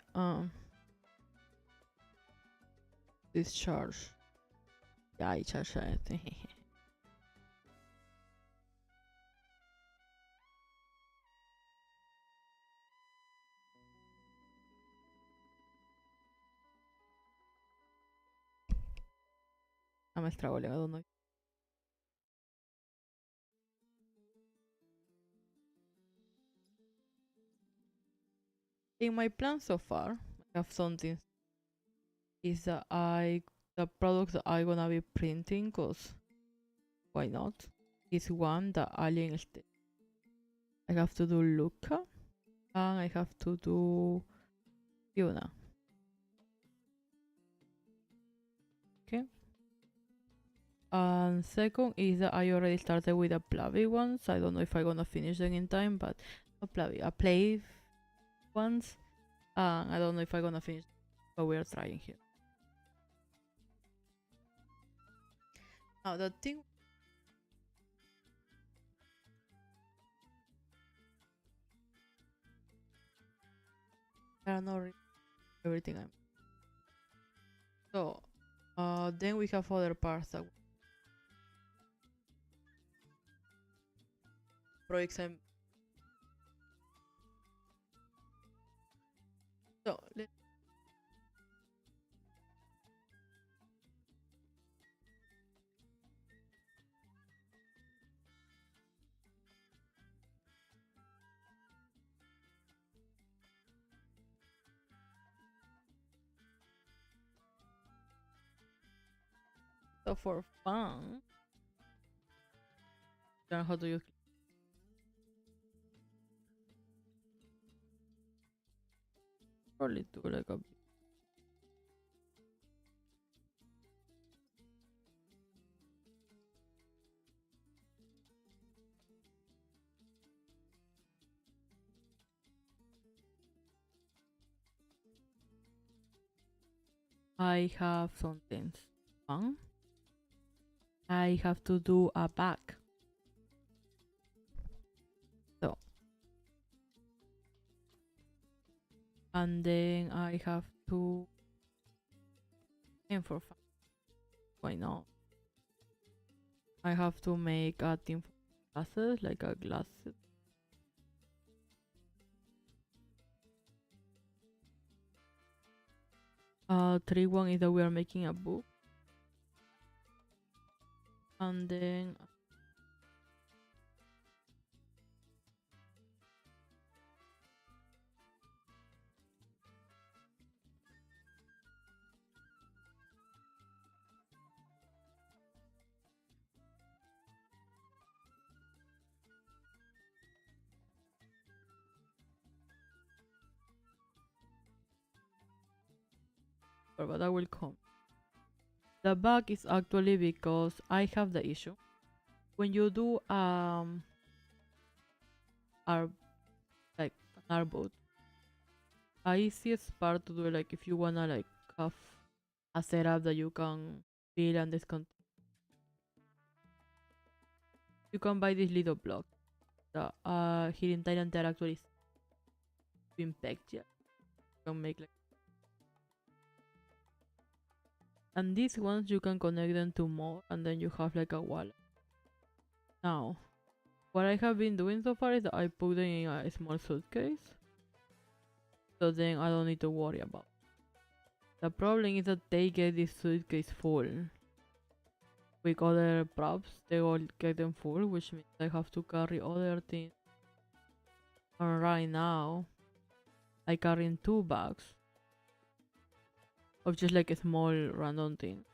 discharge. Yeah, I charge it. I'm struggling, I don't know. In my plan so far, I have something is that the products that I gonna be printing, cause why not? Is one the alien state. I have to do Luca and I have to do Fiona. Okay. And second is that I already started with the Plavi ones. I don't know if I'm gonna finish them in time, but not Plavi, a Play ones. I don't know if I'm gonna finish, but we are trying here. Now the thing, I don't know everything I'm. So, then we have other parts that projects I'm. So so for fun, learn how to use. Probably do like a. I have some things. Fun. I have to do a back. So, and then I have to. And for fun, why not? I have to make a thing for glasses, like a glasses. Three one is that we are making a book, and then but that will come. The bug is actually because I have the issue when you do our like an arbot. The easiest part to do like if you wanna like have a setup that you can fill and discontinue. You can buy this little block. The here in Thailand they're actually been packed yet. You can make like, and these ones you can connect them to more and then you have like a wallet. Now what I have been doing so far is that I put them in a small suitcase, so then I don't need to worry about. The problem is that they get this suitcase full with other props. They all get them full, which means I have to carry other things. And right now I carrying 2 bags of just like a small random thing,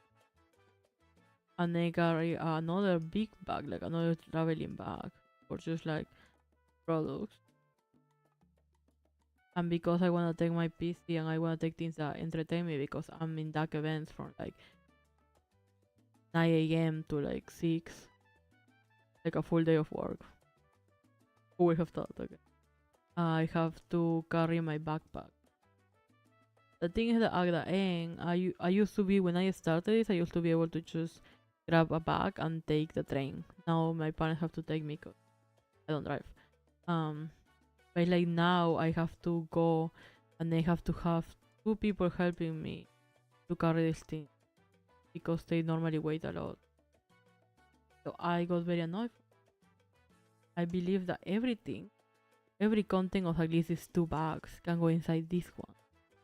and I carry another big bag, like another traveling bag for just like products. And because I want to take my PC and I want to take things that entertain me, because I'm in dark events from like 9 a.m. to like 6, like a full day of work. Who would have thought? Okay. I have to carry my backpack. The thing is that at the end, I used to be, when I started this, I used to be able to just grab a bag and take the train. Now my parents have to take me because I don't drive. But like now I have to go and I have to have 2 people helping me to carry this thing because they normally wait a lot. So I got very annoyed. I believe that every content of at least these 2 bags can go inside this one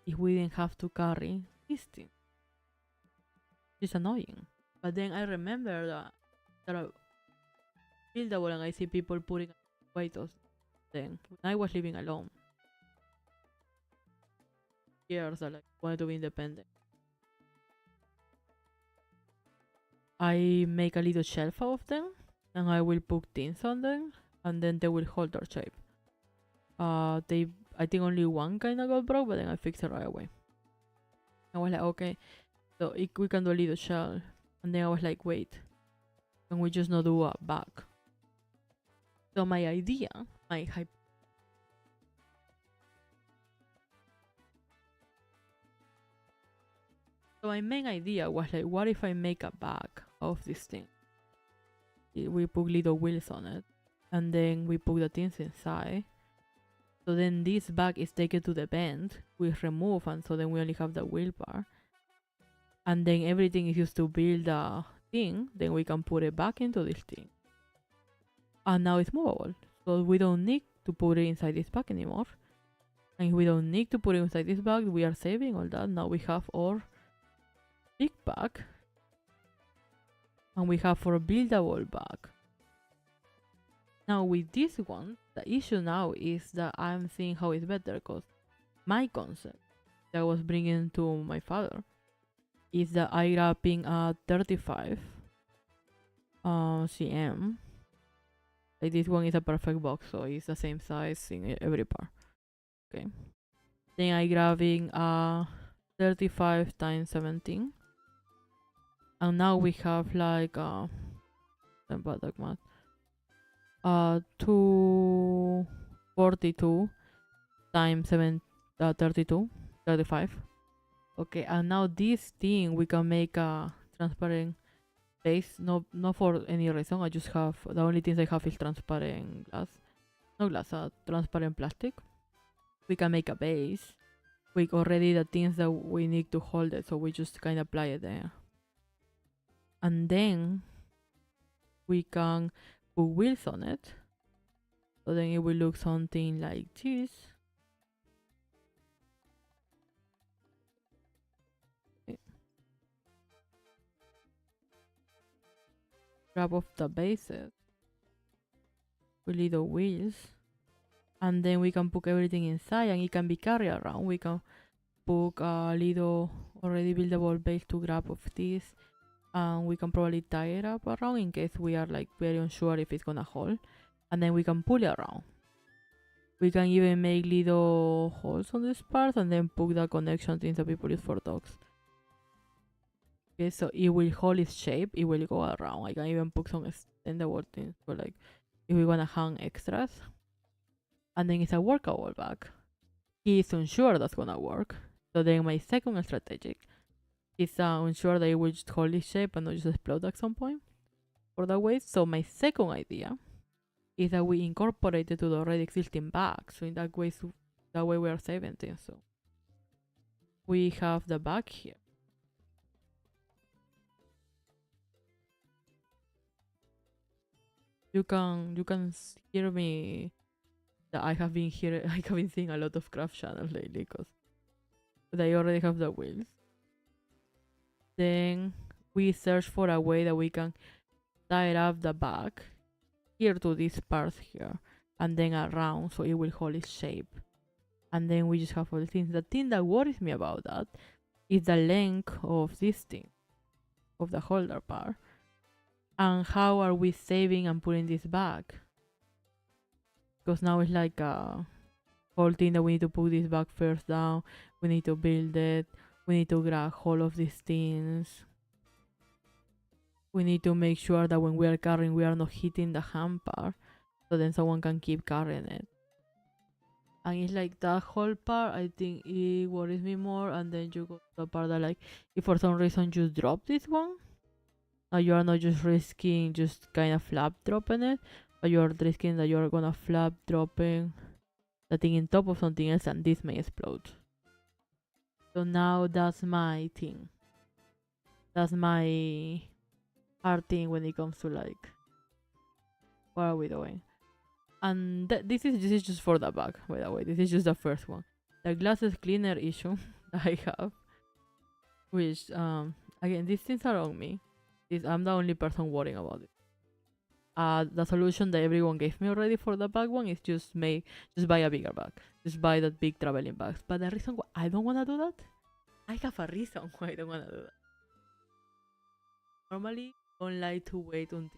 if we didn't have to carry this thing. It's annoying. But then I remember that I feel that when I see people putting weight of then when I was living alone. years that like wanted to be independent. I make a little shelf of them, and I will put things on them, and then they will hold their shape. I think only one kind of got broke, but then I fixed it right away. I was like, okay, so we can do a little shelf, and then I was like, wait, can we just not do a back? So my idea, so my main idea was like, what if I make a bag of this thing? We put little wheels on it, and then we put the things inside. So then this bag is taken to the bend, we remove, and so then we only have the wheel bar. And then everything is used to build a thing, then we can put it back into this thing. And now it's movable. So we don't need to put it inside this bag anymore. And if we don't need to put it inside this bag, we are saving all that. Now we have our big bag. And we have our buildable bag. Now with this one, the issue now is that I'm seeing how it's better, because my concept that I was bringing to my father is that I wrapping a 35 cm. Like this one is a perfect box, so it's the same size in every part. Okay. Then I grabbing a 35 times 17. And now we have like 242 times 35. Okay, and now this thing we can make a transparent base. Not for any reason. I just have the only things I have is transparent glass. No glass, transparent plastic. We can make a base. We already the things that we need to hold it, so we just kind of apply it there. And then we can put wheels on it. So then it will look something like this. Okay. Grab off the bases with little wheels. And then we can put everything inside, and it can be carried around. We can put a little already buildable base to grab of this. And we can probably tie it up around in case we are like very unsure if it's gonna hold. And then we can pull it around. We can even make little holes on this part and then put the connection things that people use for dogs. Okay, so it will hold its shape, it will go around. I can even put some extendable things for like if we wanna hang extras. And then it's a workable bag. He is unsure that's gonna work. So then my second strategic is ensure that it will just hold its shape and not just explode at some point for the waste. So my second idea is that we incorporate it to the already existing bag. So in that way we are saving things. So we have the bag here. You can hear me that I have been seeing a lot of craft channels lately because they already have the wheels. Then we search for a way that we can tie up the bag here to this part here and then around so it will hold its shape. And then we just have all the things. The thing that worries me about that is the length of this thing, of the holder part. And how are we saving and putting this back? Because now it's like a whole thing that we need to put this back first down. We need to build it. We need to grab hold of these things. We need to make sure that when we are carrying, we are not hitting the hand part. So then someone can keep carrying it. And it's like that whole part, I think it worries me more. And then you go to the part that like, if for some reason you drop this one, you are not just risking just kind of flap dropping it, but you are risking that you are gonna flap dropping the thing in top of something else and this may explode. So now that's my thing. That's my hard thing when it comes to like, what are we doing? And this is just for the bag, by the way. This is just the first one. The glasses cleaner issue that I have, which again, these things are on me. I'm the only person worrying about it. the solution that everyone gave me already for the bag one is just buy a bigger bag. Just buy that big traveling bags. But the reason why I don't wanna do that, I have a reason why I don't wanna do that. Normally, I don't like to wait until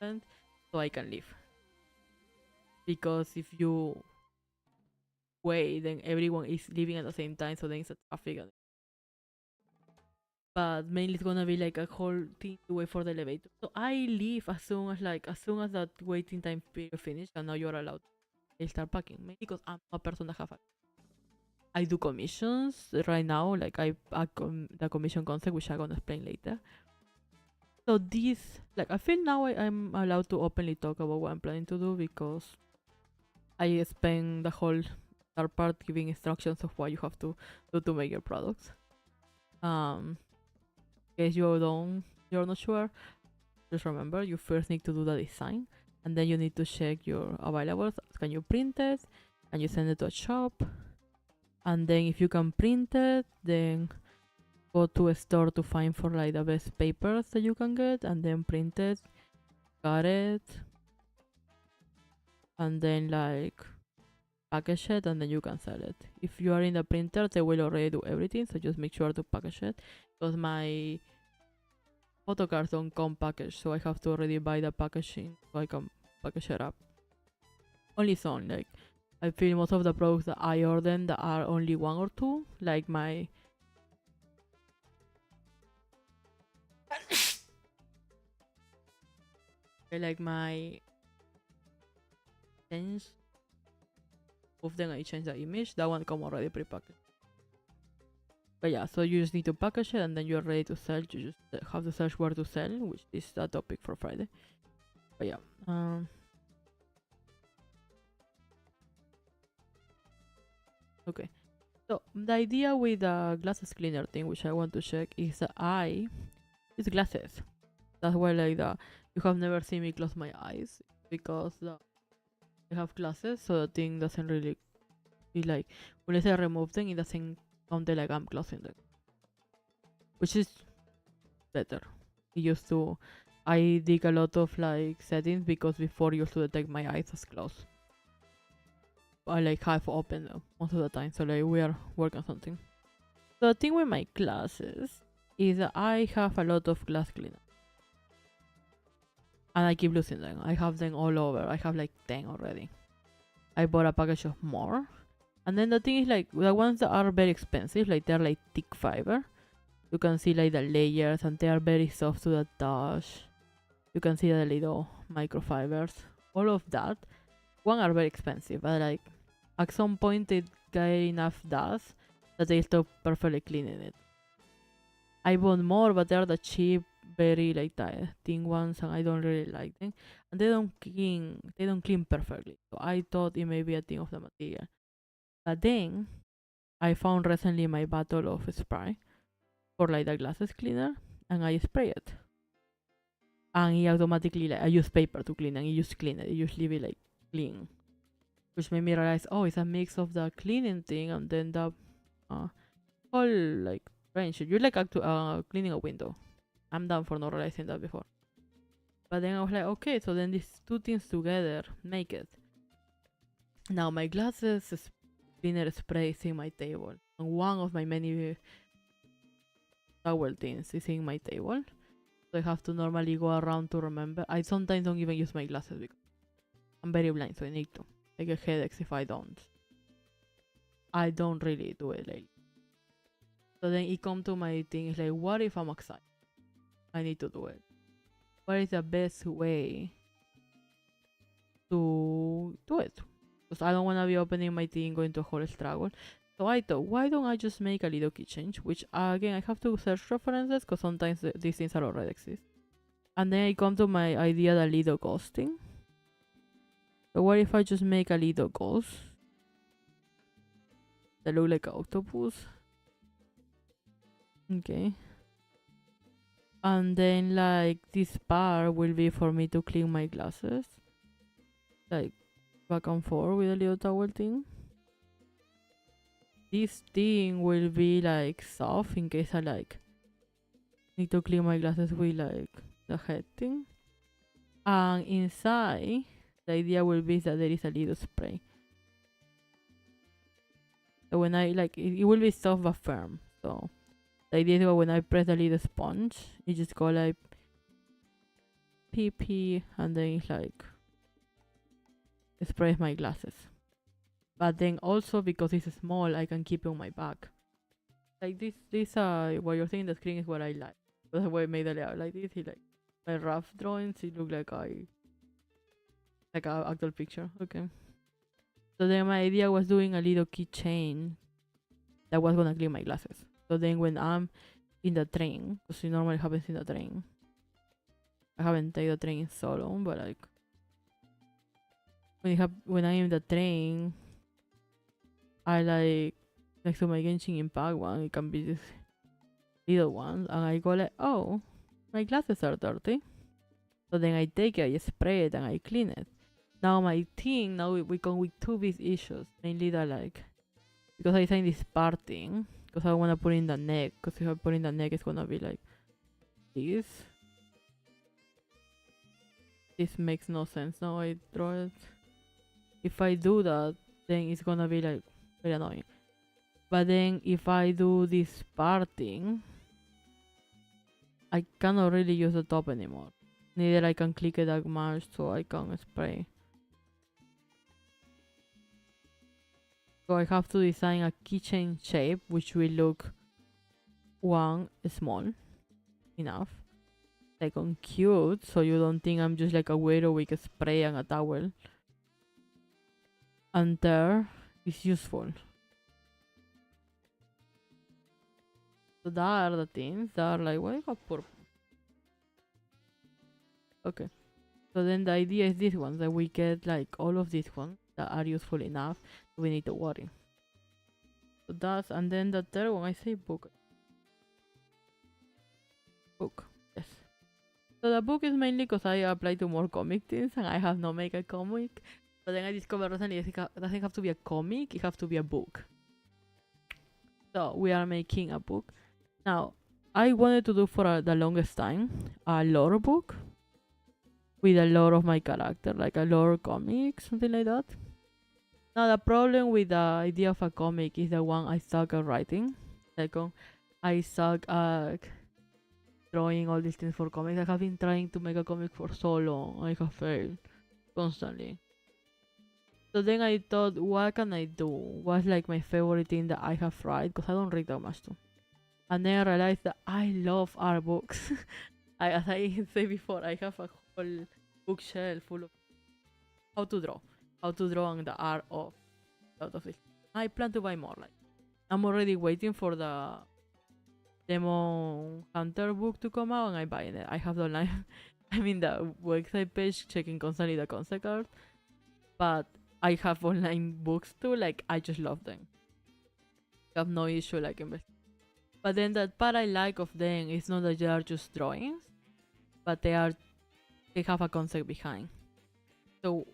end so I can leave. Because if you wait, then everyone is leaving at the same time, so then it's a traffic. But mainly it's gonna be like a whole thing to wait for the elevator. So I leave as soon as that waiting time period finishes, and now you're allowed to start packing. Mainly because I'm a person that I do commissions right now, like the commission concept, which I'm gonna explain later. So this, like, I feel now I'm allowed to openly talk about what I'm planning to do because I spend the whole third part giving instructions of what you have to do to make your products. In case you're not sure, just remember you first need to do the design, and then you need to check your availables. Can you print it? And you send it to a shop, and then if you can print it, then go to a store to find for like the best papers that you can get, and then print it, cut it, and then like package it, and then you can sell it. If you are in the printer, they will already do everything, so just make sure to package it, because my photo cards don't come packaged, so I have to already buy the packaging so I can package it up. Only some, like, I feel most of the products that I order that are only one or two, like my like my change of them, I change the image, that one come already pre-packaged. But yeah, so you just need to package it, and then you're ready to sell. You just have to search where to sell, which is the topic for Friday. But yeah, okay. So the idea with the glasses cleaner thing, which I want to check, is that use glasses. That's why like you have never seen me close my eyes because I have glasses, so the thing doesn't really be like, unless I remove them, it doesn't count like I'm closing them, which is better. It used to, I dig a lot of like settings because before used to detect my eyes as closed. I like half open though, most of the time, so like we are working on something. So the thing with my glasses is that I have a lot of glass cleaner. And I keep losing them. I have them all over. I have like 10 already. I bought a package of more. And then the thing is like the ones that are very expensive, like they're like thick fiber. You can see like the layers and they are very soft to the touch. You can see the little microfibers. All of that. One are very expensive, but like at some point they get enough dust that they stop perfectly cleaning it. I bought more, but they're the cheap, very like thin ones, and I don't really like them. And they don't clean perfectly. So I thought it may be a thing of the material. But then I found recently my bottle of spray for like the glasses cleaner, and I spray it. And it automatically, like, I use paper to clean, and it just clean it. It just leave it like clean, which made me realize, oh, it's a mix of the cleaning thing and then the whole like range. You're like cleaning a window. I'm down for not realizing that before. But then I was like, okay, so then these two things together make it. Now my glasses cleaner spray is in my table, and one of my many towel things is in my table. So I have to normally go around to remember. I sometimes don't even use my glasses because I'm very blind, so I need to. I get headaches if I don't. I don't really do it lately. So then it come to my thing, it's like, what if I'm outside? I need to do it. What is the best way to do it? Because I don't want to be opening my thing, going to a whole struggle. So I thought, why don't I just make a little key change? Which again, I have to search references because sometimes these things are already exist. And then I come to my idea, the little ghosting. So what if I just make a little ghost that look like an octopus? Okay. And then like this bar will be for me to clean my glasses. Like back and forth with a little towel thing. This thing will be like soft in case I like need to clean my glasses with like the head thing. And inside, the idea will be that there is a little spray. So when I like, it will be soft but firm. So the idea is that when I press the little sponge, it just go like pee pee, and then it's like it sprays my glasses. But then also because it's small, I can keep it on my back. Like this what you're seeing on the screen is what I like. That's why I made the layout like this. He like my rough drawings. It look like a actual picture. Okay. So then my idea was doing a little keychain that was gonna clean my glasses. So then when I'm in the train, because it normally happens in the train. I haven't taken the train so long, but like when I'm in the train, I like next to my Genshin Impact one, it can be this little one, and I go like, oh, my glasses are dirty. So then I take it, I spray it, and I clean it. Now my thing, now we come with two big issues, mainly that like, because I signed this parting, because I want to put in the neck, because if I put in the neck, it's gonna be like this. This makes no sense. Now I draw it. If I do that, then it's gonna be like very annoying. But then if I do this parting, I cannot really use the top anymore. Neither I can click it that much, so I can spray. So I have to design a keychain shape which will look one small enough, like on cute, so you don't think I'm just like a weirdo with a spray and a towel. And there is useful. So that are the things that are like, why you got purple? Okay. So then the idea is this one, that we get like all of these ones that are useful enough, we need to worry. So that's, and then the third one, I say book. Book, yes. So the book is mainly because I apply to more comic things and I have not make a comic. But then I discovered recently it doesn't have to be a comic, it has to be a book. So we are making a book. Now, I wanted to do for the longest time a lore book with a lore of my character, like a lore comic, something like that. Now, the problem with the idea of a comic is the one I suck at writing. Second, I suck at drawing all these things for comics. I have been trying to make a comic for so long. I have failed constantly. So then I thought, what can I do? What's like my favorite thing that I have read? Because I don't read that much too. And then I realized that I love art books. As I said before, I have a whole bookshelf full of how to draw and the art of a lot of it. I plan to buy more. Like I'm already waiting for the Demon Hunter book to come out, and I'm buying it. I have the online. I'm in the website page checking constantly the concept art, but I have online books too. Like I just love them. I have no issue like investing. But then the part I like of them is not that they are just drawings, but they have a concept behind. So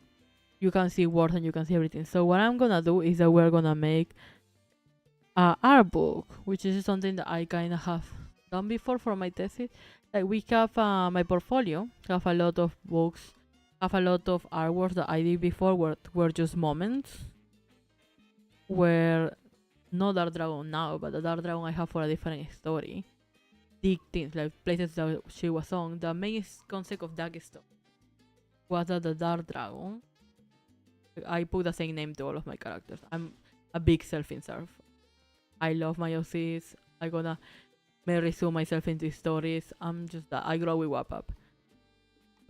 you can see words and you can see everything. So what I'm gonna do is that we're gonna make a art book, which is something that I kind of have done before for my thesis. Like we have my portfolio, have a lot of books, have a lot of artworks that I did before were just moments where not Dark Dragon now, but the Dark Dragon I have for a different story. Big things like places that she was on. The main concept of that stuff was that the Dark Dragon. I put the same name to all of my characters. I'm a big self-insert. I love my OCs. I'm gonna resume myself into stories. I'm just that. I grow with Wap.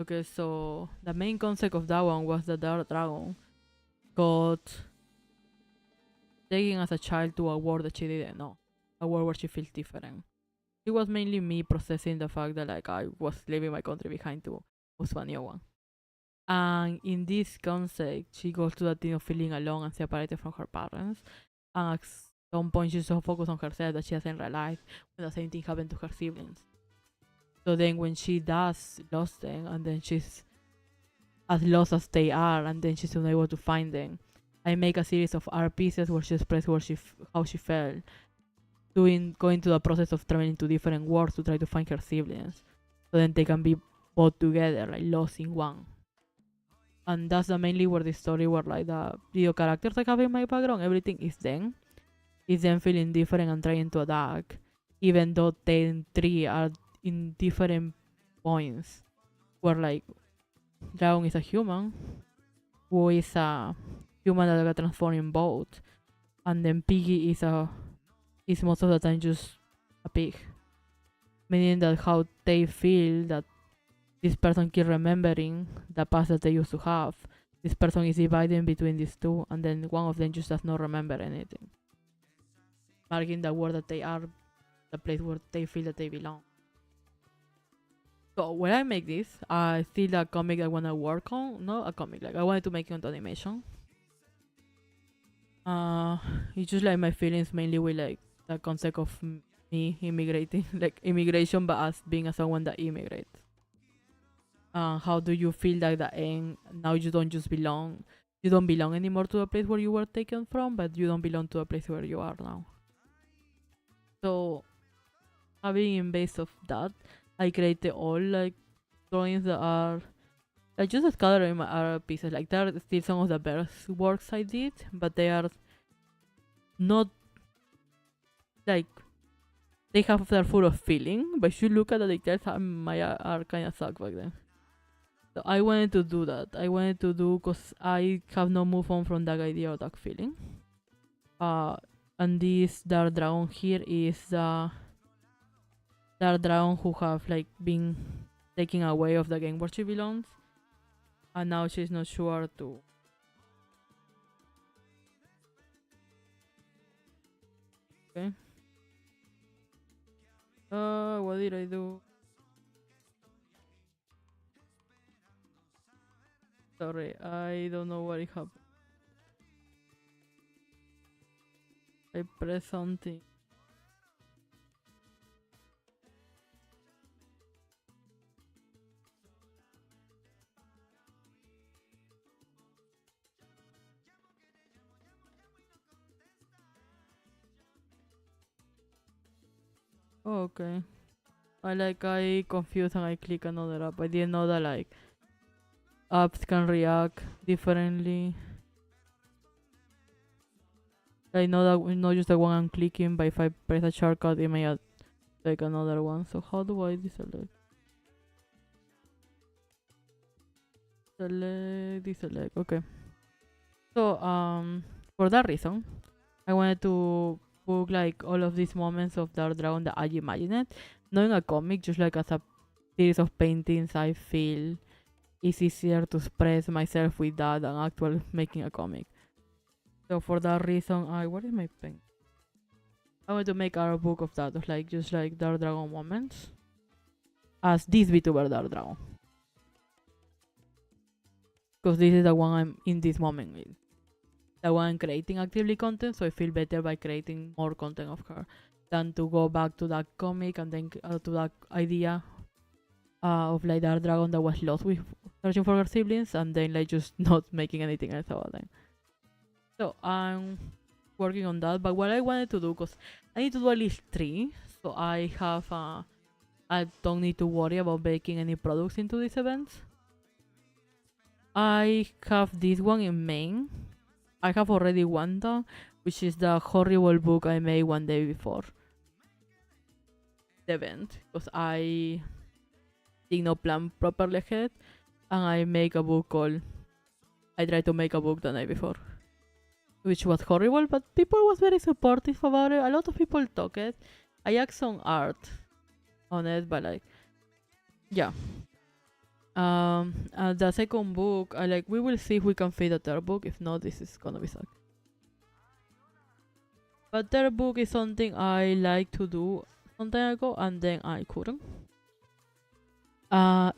Okay, so the main concept of that one was the Dark Dragon got taken as a child to a world that she didn't know. A world where she feels different. It was mainly me processing the fact that like I was leaving my country behind to move to a new one. And in this concept, she goes to that thing of feeling alone and separated from her parents. And at some point, she's so focused on herself that she doesn't realize when the same thing happened to her siblings. So then when she does lost them, and then she's as lost as they are, and then she's unable to find them, I make a series of art pieces where she expresses how she felt, going through the process of traveling to different worlds to try to find her siblings, so then they can be both together, like lost in one. And that's the mainly where the story where like the characters I have in my background, everything is them feeling different and trying to attack, even though 10 3 are in different points. Where like Dragon is a human, Wu is a human that got transformed in both, and then Piggy is most of the time just a pig. Meaning that how they feel that this person keep remembering the past that they used to have. This person is dividing between these two, and then one of them just does not remember anything. Marking the world that they are, the place where they feel that they belong. So when I make this, I still a comic I wanna work on. Not a comic, like I wanted to make it into animation. It's just like my feelings mainly with like the concept of me immigrating, like immigration, but as being as someone that immigrates. How do you feel like the end? Now you don't just belong. You don't belong anymore to the place where you were taken from, but you don't belong to the place where you are now. So, having in base of that, I created all like drawings that are like just scattered in my other pieces. Like there are still some of the best works I did, but they are not like they're full of feeling. But if you look at the details, my are kind of suck back then. So I wanted to do that. I wanted to do because I have not moved on from that idea of that feeling. And this Dark Dragon here is the Dark Dragon who have like been taken away of the game where she belongs, and now she's not sure to. Okay. What did I do? Sorry, I don't know what it happened. I pressed something. Oh, okay. I confused and I click another app. I didn't know that like apps can react differently. I know that not just the one I'm clicking, but if I press a shortcut, it may add like another one. So how do I deselect? Deselect. Okay. So for that reason, I wanted to book like all of these moments of Dark Dragon that I imagined, not in a comic, just like as a series of paintings. I feel it's easier to express myself with that than actually making a comic. So for that reason, what is my pen? I want to make a book of that, of like just like Dark Dragon moments, as this VTuber Dark Dragon, because this is the one I'm in this moment with. The one I'm creating actively content, so I feel better by creating more content of her than to go back to that comic and then to that idea of like Dark Dragon that was lost with searching for her siblings and then like just not making anything else about them. So I'm working on that, but what I wanted to do, because I need to do at least 3, so I don't need to worry about making any products into these events. I have this one in main. I have already one done, which is the horrible book I made one day before the event, because I did not plan properly ahead, and I tried to make a book the night before, which was horrible, but people was very supportive about it. A lot of people talk it. I asked some art on it, but like, yeah. The second book, we will see if we can fit a third book. If not, this is gonna be suck. But third book is something I like to do some time ago, and then I couldn't.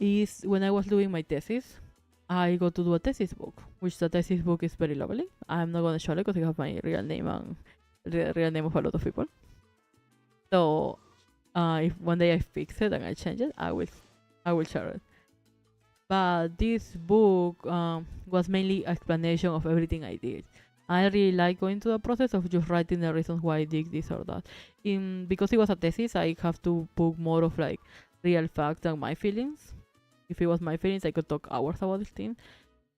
Is when I was doing my thesis, I got to do a thesis book, which the thesis book is very lovely. I'm not gonna show it because I have my real name and the real name of a lot of people. So, if one day I fix it and I change it, I will share it. But this book was mainly explanation of everything I did. I really like going through the process of just writing the reasons why I did this or that. Because it was a thesis, I have to put more of like real facts and my feelings. if it was my feelings, I could talk hours about this thing.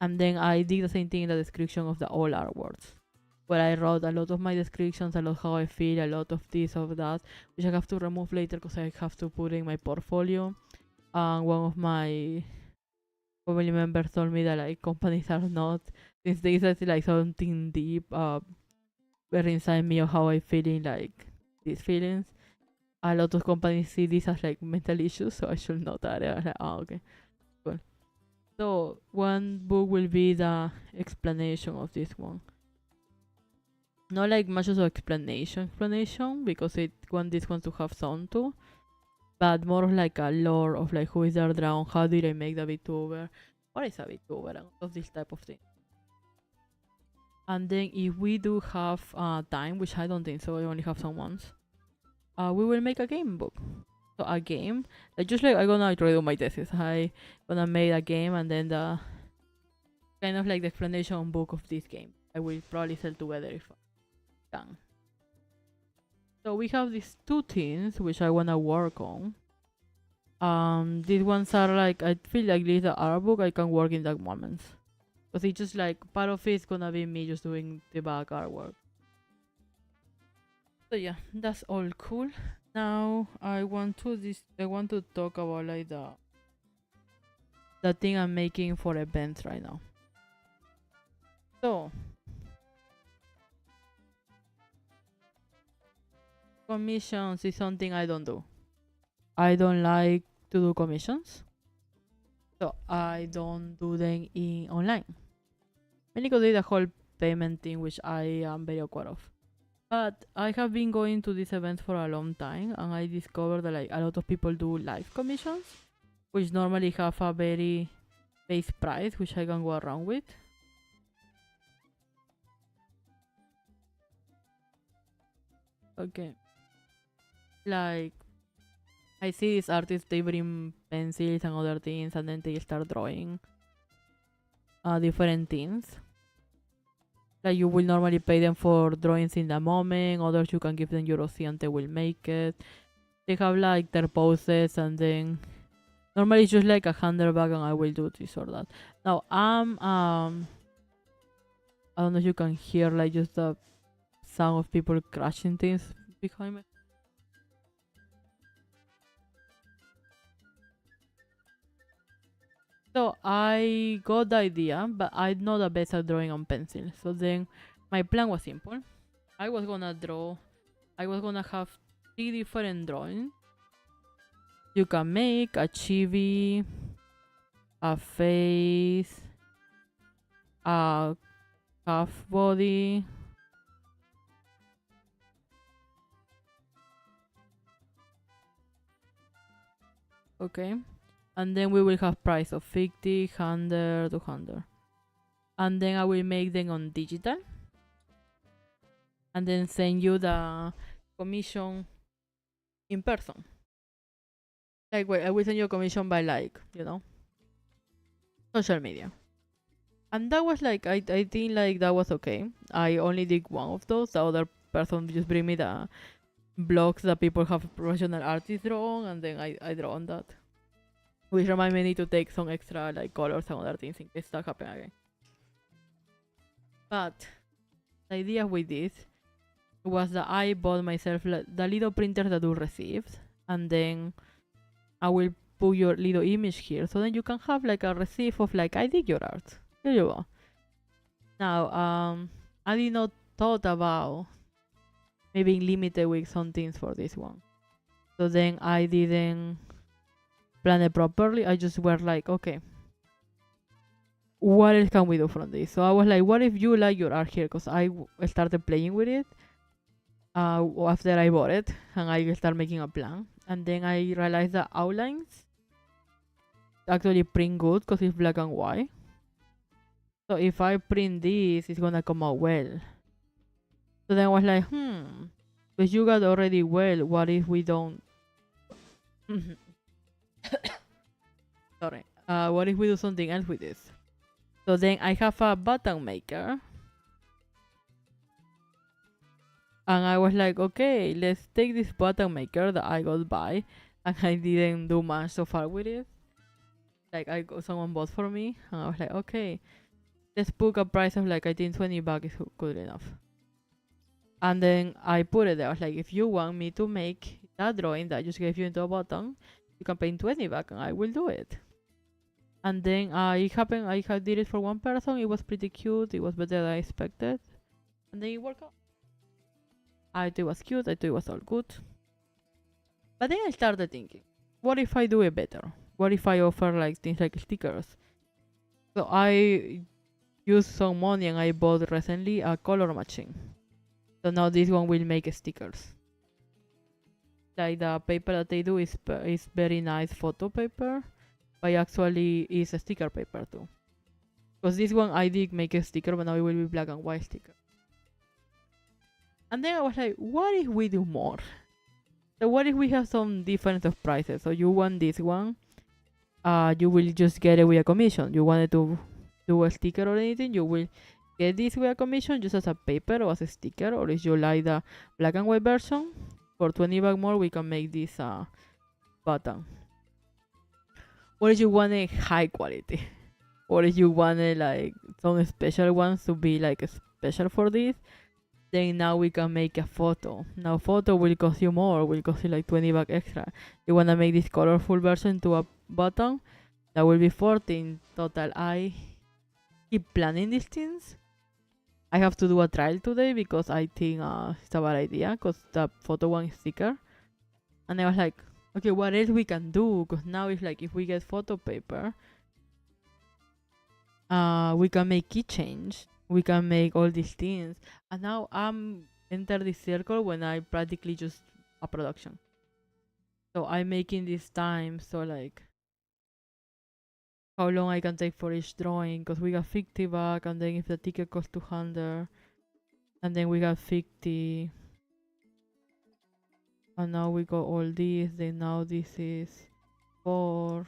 And then I did the same thing in the description of the all art words, where I wrote a lot of my descriptions, a lot how I feel, a lot of this, of that, which I have to remove later because I have to put in my portfolio. One of my family members told me that like companies are not, since they said like something deep, very inside me of how I feeling like these feelings. A lot of companies see this as like mental issues, so I should not add it. I was like, oh, okay, cool. So one book will be the explanation of this one. Not like much of explanation because it want this one to have sound too, but more of like a lore of like who is their dragon, how did I make the VTuber, what is a VTuber, and all of this type of thing. And then if we do have time, which I don't think so, I only have some months, we will make a game book. So a game, like just like I'm gonna redo my thesis, I gonna make a game and then the kind of like the explanation book of this game. I will probably sell together if I can. So we have these two things which I wanna work on. These ones are like, I feel like this is the art book I can work in that moments. Because it's just like part of it is gonna be me just doing the back artwork. So yeah, that's all cool. Now I want to talk about like the thing I'm making for events right now. So commissions is something I don't do. I don't like to do commissions, so I don't do them in online. Mainly because it's a whole payment thing which I am very awkward of. But I have been going to these events for a long time, and I discovered that like a lot of people do live commissions, which normally have a very base price, which I can go around with. Okay, like I see these artists, they bring pencils and other things, and then they start drawing different things. Like you will normally pay them for drawings in the moment, others you can give them your OC and they will make it. They have like their poses, and then normally it's just like a $100 and I will do this or that. Now I don't know if you can hear like just the sound of people crashing things behind me. So I got the idea, but I'm not the best at drawing on pencil. So then my plan was simple. I was gonna have 3 different drawings. You can make a chibi, a face, a half body, okay, and then we will have price of 50, 100, 200, and then I will make them on digital and then send you the commission in person. Like, wait, I will send you a commission by like, social media. And that was like, I think like that was okay. I only did one of those. The other person just bring me the blocks that people have professional artists draw on, and then I draw on that. Which remind me to take some extra like colors and other things in case that happen again. But the idea with this was that I bought myself the little printer that you received, and then I will put your little image here, so then you can have like a receipt of like I did your art. Here you go. Now I did not thought about maybe limited with some things for this one, so then I didn't plan it properly. I just were like, okay, what else can we do from this? So I was like, what if you like your art here? Because I started playing with it after I bought it, and I started making a plan, and then I realized that outlines actually print good because it's black and white. So if I print this, it's gonna come out well. So then I was like, but you got already well, what if we don't? Sorry. What if we do something else with this? So then I have a button maker. And I was like, okay, let's take this button maker that I got by. And I didn't do much so far with it. Like someone bought for me, and I was like, okay, let's book a price of like I think $20 is good enough. And then I put it there. I was like, if you want me to make that drawing that I just gave you into a button, you can pay $20 and I will do it. And then it happened. I had did it for one person. It was pretty cute. It was better than I expected, and then it worked out. I thought it was cute. I thought it was all good. But then I started thinking, what if I do it better? What if I offer like things like stickers? So I used some money and I bought recently a color machine. So now this one will make stickers. Like the paper that they do is very nice photo paper, but actually is a sticker paper too. Because this one I did make a sticker, but now it will be black and white sticker. And then I was like, what if we do more? So what if we have some difference of prices? So you want this one, you will just get it with a commission. You wanted to do a sticker or anything, you will get this with a commission just as a paper or as a sticker. Or if you like the black and white version, for $20 more, we can make this button. Or if you want a high quality, or if you want like some special ones to be like special for this, then now we can make a photo. Now photo will cost you more, will cost you like $20 extra. You wanna make this colorful version to a button, that will be 14 total. I keep planning these things. I have to do a trial today because I think it's a bad idea because the photo one is thicker. And I was like, okay, what else we can do? Because now it's like if we get photo paper, we can make keychains. We can make all these things. And now I'm enter this circle when I practically just a production. So I'm making this time. So like how long I can take for each drawing, because we got $50, and then if the ticket costs 200, and then we got 50, and now we got all these. Then now this is 4,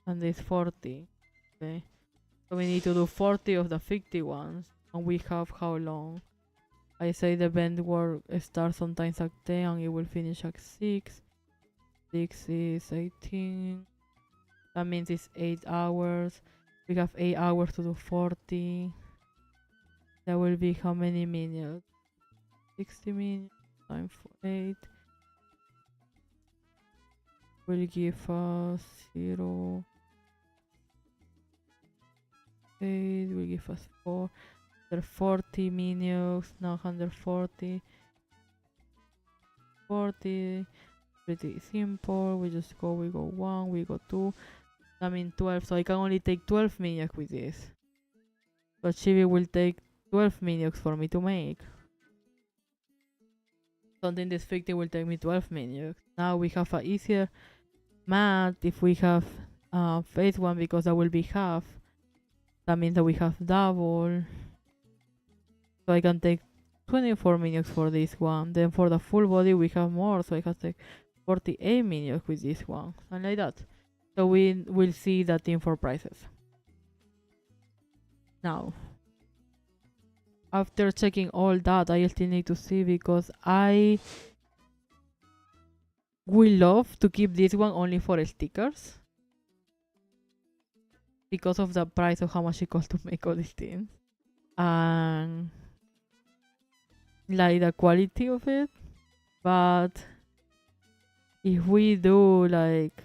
and this 40. Okay, so we need to do 40 of the 50 ones, and we have how long? I say the band work starts sometimes at 10 and it will finish at 6. 6 is 18. That means it's 8 hours. We have 8 hours to do 40. That will be how many minutes? 60 minutes times 8 will give us 0. 8 will give us 4. 40 minutes. Now 140. 40. Pretty simple. We just go. We go 1. We go 2. I mean 12, so I can only take 12 minutes with this. But Chibi will take 12 minutes for me to make. Something this 50 will take me 12 minutes. Now we have a easier math if we have phase 1, because that will be half. That means that we have double. So I can take 24 minutes for this one. Then for the full body we have more, so I can take 48 minutes with this one. And like that. So we will see that thing for prices. Now, after checking all that, I still need to see, because I will love to keep this one only for stickers, because of the price of how much it costs to make all these things, and like the quality of it. But if we do like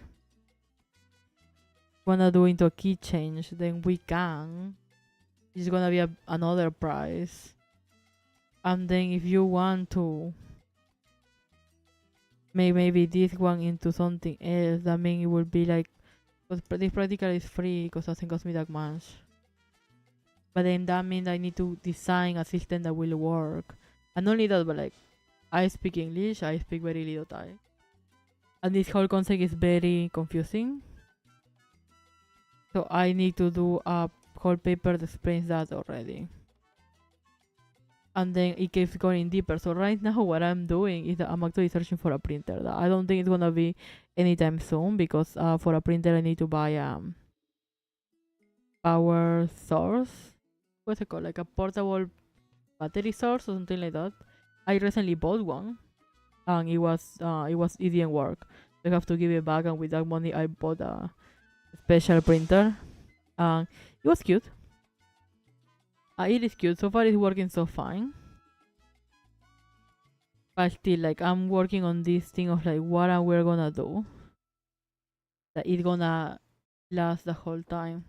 wanna do into a key change, then we can. It's gonna be another price. And then if you want to make maybe this one into something else, that means it will be like, because this practical is free because it doesn't cost me that much. But then that means I need to design a system that will work. And not only that, but like I speak English, I speak very little Thai. And this whole concept is very confusing. So I need to do a whole paper that explains that already. And then it keeps going deeper. So right now what I'm doing is that I'm actually searching for a printer. I don't think it's gonna be anytime soon, because for a printer I need to buy power source. What's it called? Like a portable battery source or something like that. I recently bought one, and it didn't work. I have to give it back, and with that money I bought special printer. It was cute. It is cute. So far, it's working so fine. But still, like, I'm working on this thing of like what we're gonna do that it's gonna last the whole time.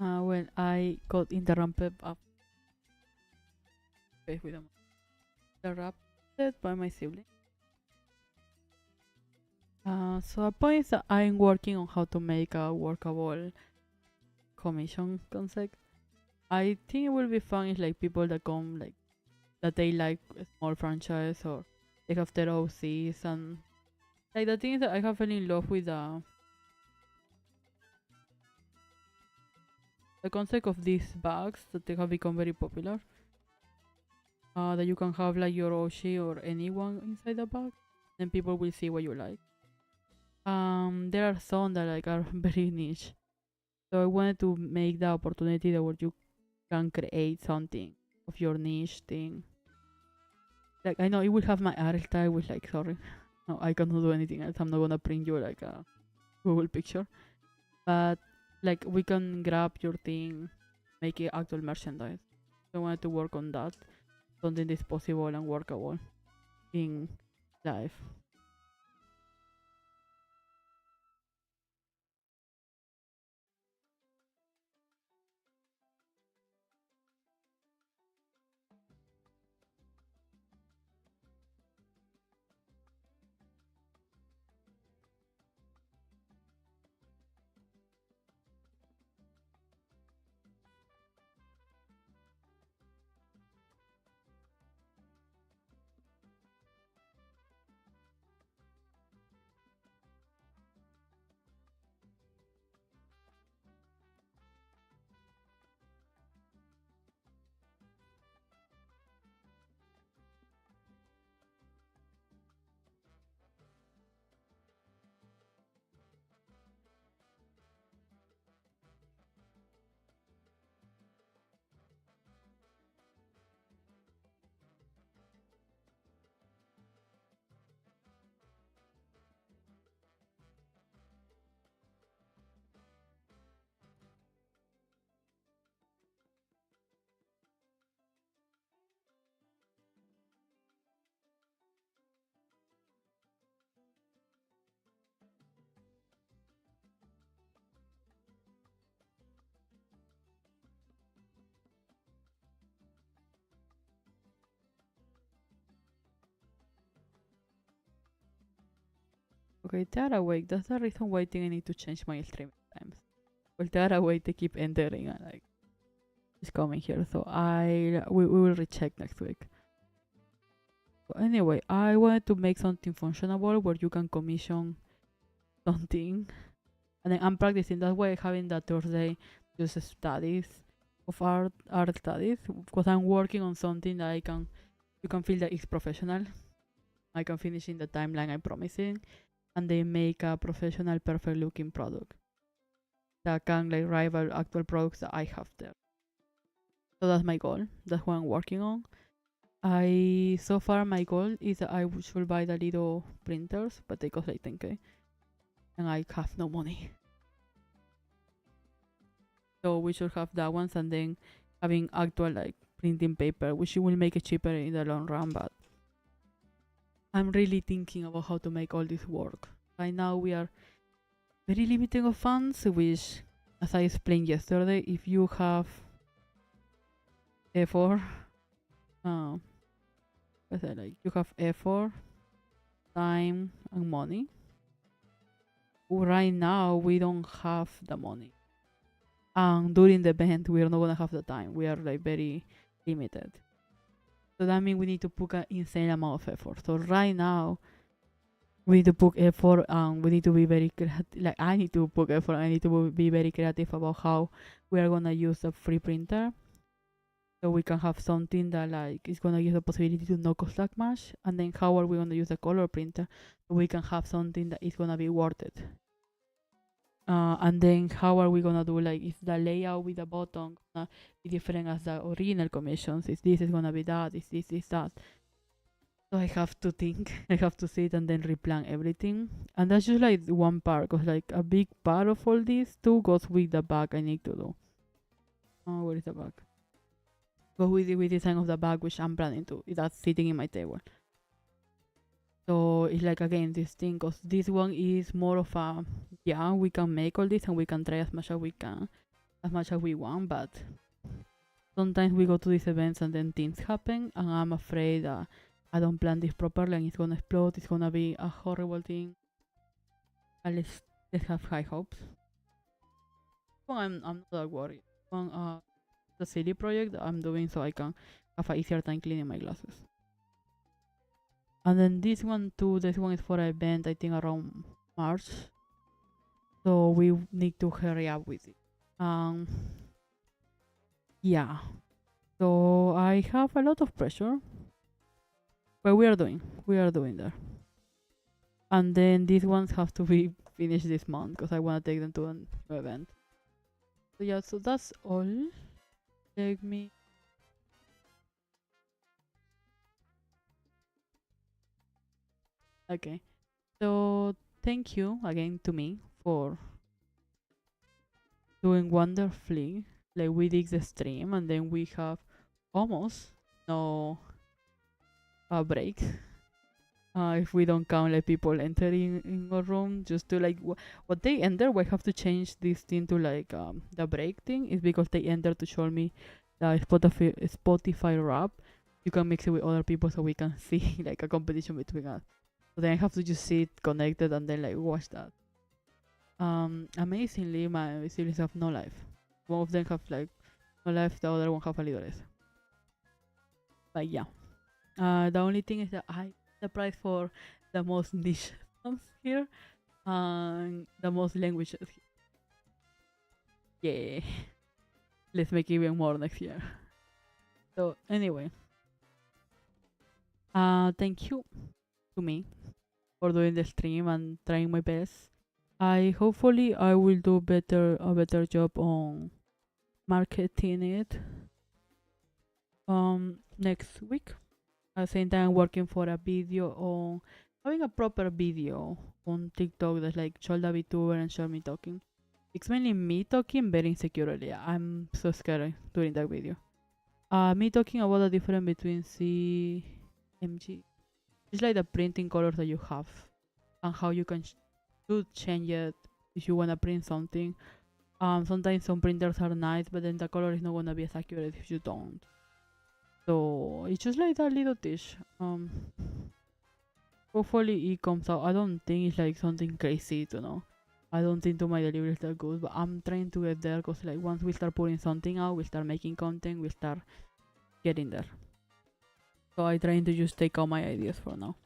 when I got interrupted with interrupted by my sibling. So a point is that I'm working on how to make a workable commission concept. I think it will be fun if like people that come like that they like a small franchise or they have their OCs and like the thing is that I have fallen in love with the concept of these bags that they have become very popular. That you can have like your Oshi or anyone inside the bag, then people will see what you like. There are some that like are very niche, so I wanted to make the opportunity that where you can create something of your niche thing. Like I know it will have my art style with like sorry, no I cannot do anything else. I'm not gonna print you like a Google picture, but like we can grab your thing, make it actual merchandise. So I wanted to work on that, something that's possible and workable in life. Okay, they are awake. That's the reason why I think I need to change my stream times. Well, they are awake. They keep entering and like it's coming here. So we will recheck next week. But anyway, I wanted to make something functionable where you can commission something, and then I'm practicing that way, having that Thursday just studies of art studies, because I'm working on something that you can feel that it's professional. I can finish in the timeline I'm promising, and they make a professional, perfect looking product that can like rival actual products that I have there. So that's my goal. That's what I'm working on. I so far my goal is that I should buy the little printers, but they cost like 10k, and I have no money. So we should have that ones, and then having actual like printing paper, which will make it cheaper in the long run. But I'm really thinking about how to make all this work. Right now we are very limited of funds, which, as I explained yesterday, if you have effort, uh, what's that like? You have effort, time, and money. Right now we don't have the money, and during the event we are not gonna have the time. We are like very limited. So that means we need to put an insane amount of effort. So right now we need to put effort and we need to be very creative. Like I need to put effort. I need to be very creative about how we are gonna use the free printer, so we can have something that like is gonna give the possibility to not cost that much. And then how are we gonna use the color printer so we can have something that is gonna be worth it. And then how are we gonna do like if the layout with the button gonna be different as the original commissions? Is this is gonna be that? Is that? So I have to think. I have to sit and then replan everything. And that's just like one part, because like a big part of all this too goes with the bag I need to do. Oh, where is the bag? Go with design of the bag, which I'm planning to. That's sitting in my table. So it's like again this thing, because this one is more of a yeah, we can make all this and we can try as much as we can. as much as we want, but sometimes we go to these events and then things happen, and I'm afraid that I don't plan this properly and it's gonna explode. It's gonna be a horrible thing. At least let's have high hopes. Well, I'm not that worried. One, the silly project that I'm doing so I can have an easier time cleaning my glasses. And then this one too, this one is for an event I think around March. So we need to hurry up with it. Yeah. So I have a lot of pressure. But we are doing that. And then these ones have to be finished this month because I want to take them to an event. So yeah, so that's all. Let me. Okay. So thank you again to me for doing wonderfully. Like we did the stream and then we have almost no break. If we don't count like people entering in our room, just to like what they enter, we have to change this thing to like the break thing is because they enter to show me the Spotify rap. You can mix it with other people so we can see like a competition between us. So then I have to just sit connected and then like watch that. Amazingly, my siblings have no life. One of them have like no life, the other one have a little less. But yeah, the only thing is that I the price for the most niche songs here and the most languages. Yeah, let's make even more next year. So anyway, thank you to me for doing the stream and trying my best. I hopefully I will do a better job on marketing it next week. At the same time working for a video on having a proper video on TikTok that's like show the VTuber and show me talking. It's mainly me talking very insecurely. I'm so scared during that video. Me talking about the difference between CMG. It's like the printing colors that you have and how you can change it if you wanna print something. Sometimes some printers are nice, but then the color is not gonna be as accurate if you don't. So it's just like that little dish. Hopefully it comes out. I don't think it's like something crazy to know. I don't think to my delivery is that good, but I'm trying to get there because like once we start putting something out, we start making content, we start getting there. So I'm trying to just take out my ideas for now.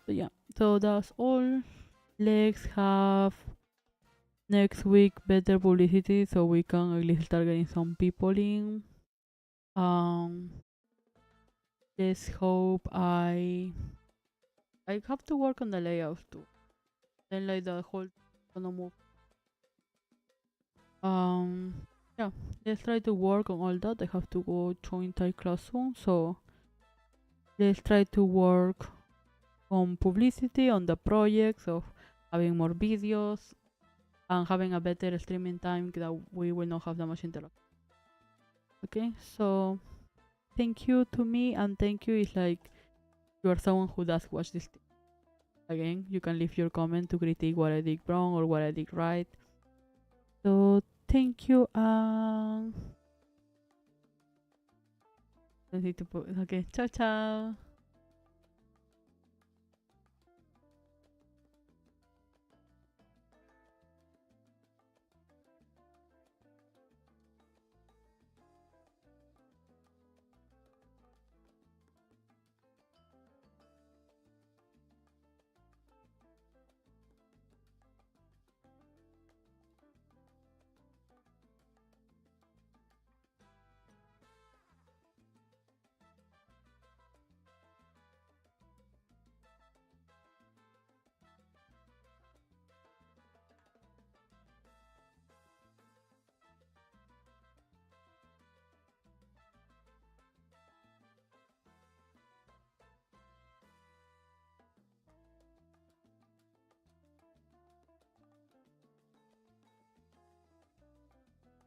So yeah, so that's all. Let's have next week better publicity so we can at least start getting some people in. Let's hope I have to work on the layout too. Then like the whole gonna move. Yeah, let's try to work on all that. I have to go join Thai class soon, so let's try to work on publicity, on the projects of having more videos and having a better streaming time that we will not have that much interaction. Okay, so thank you to me, and thank you is like you are someone who does watch this thing. Again, you can leave your comment to critique what I did wrong or what I did right. So thank you. I need to put okay. Ciao ciao.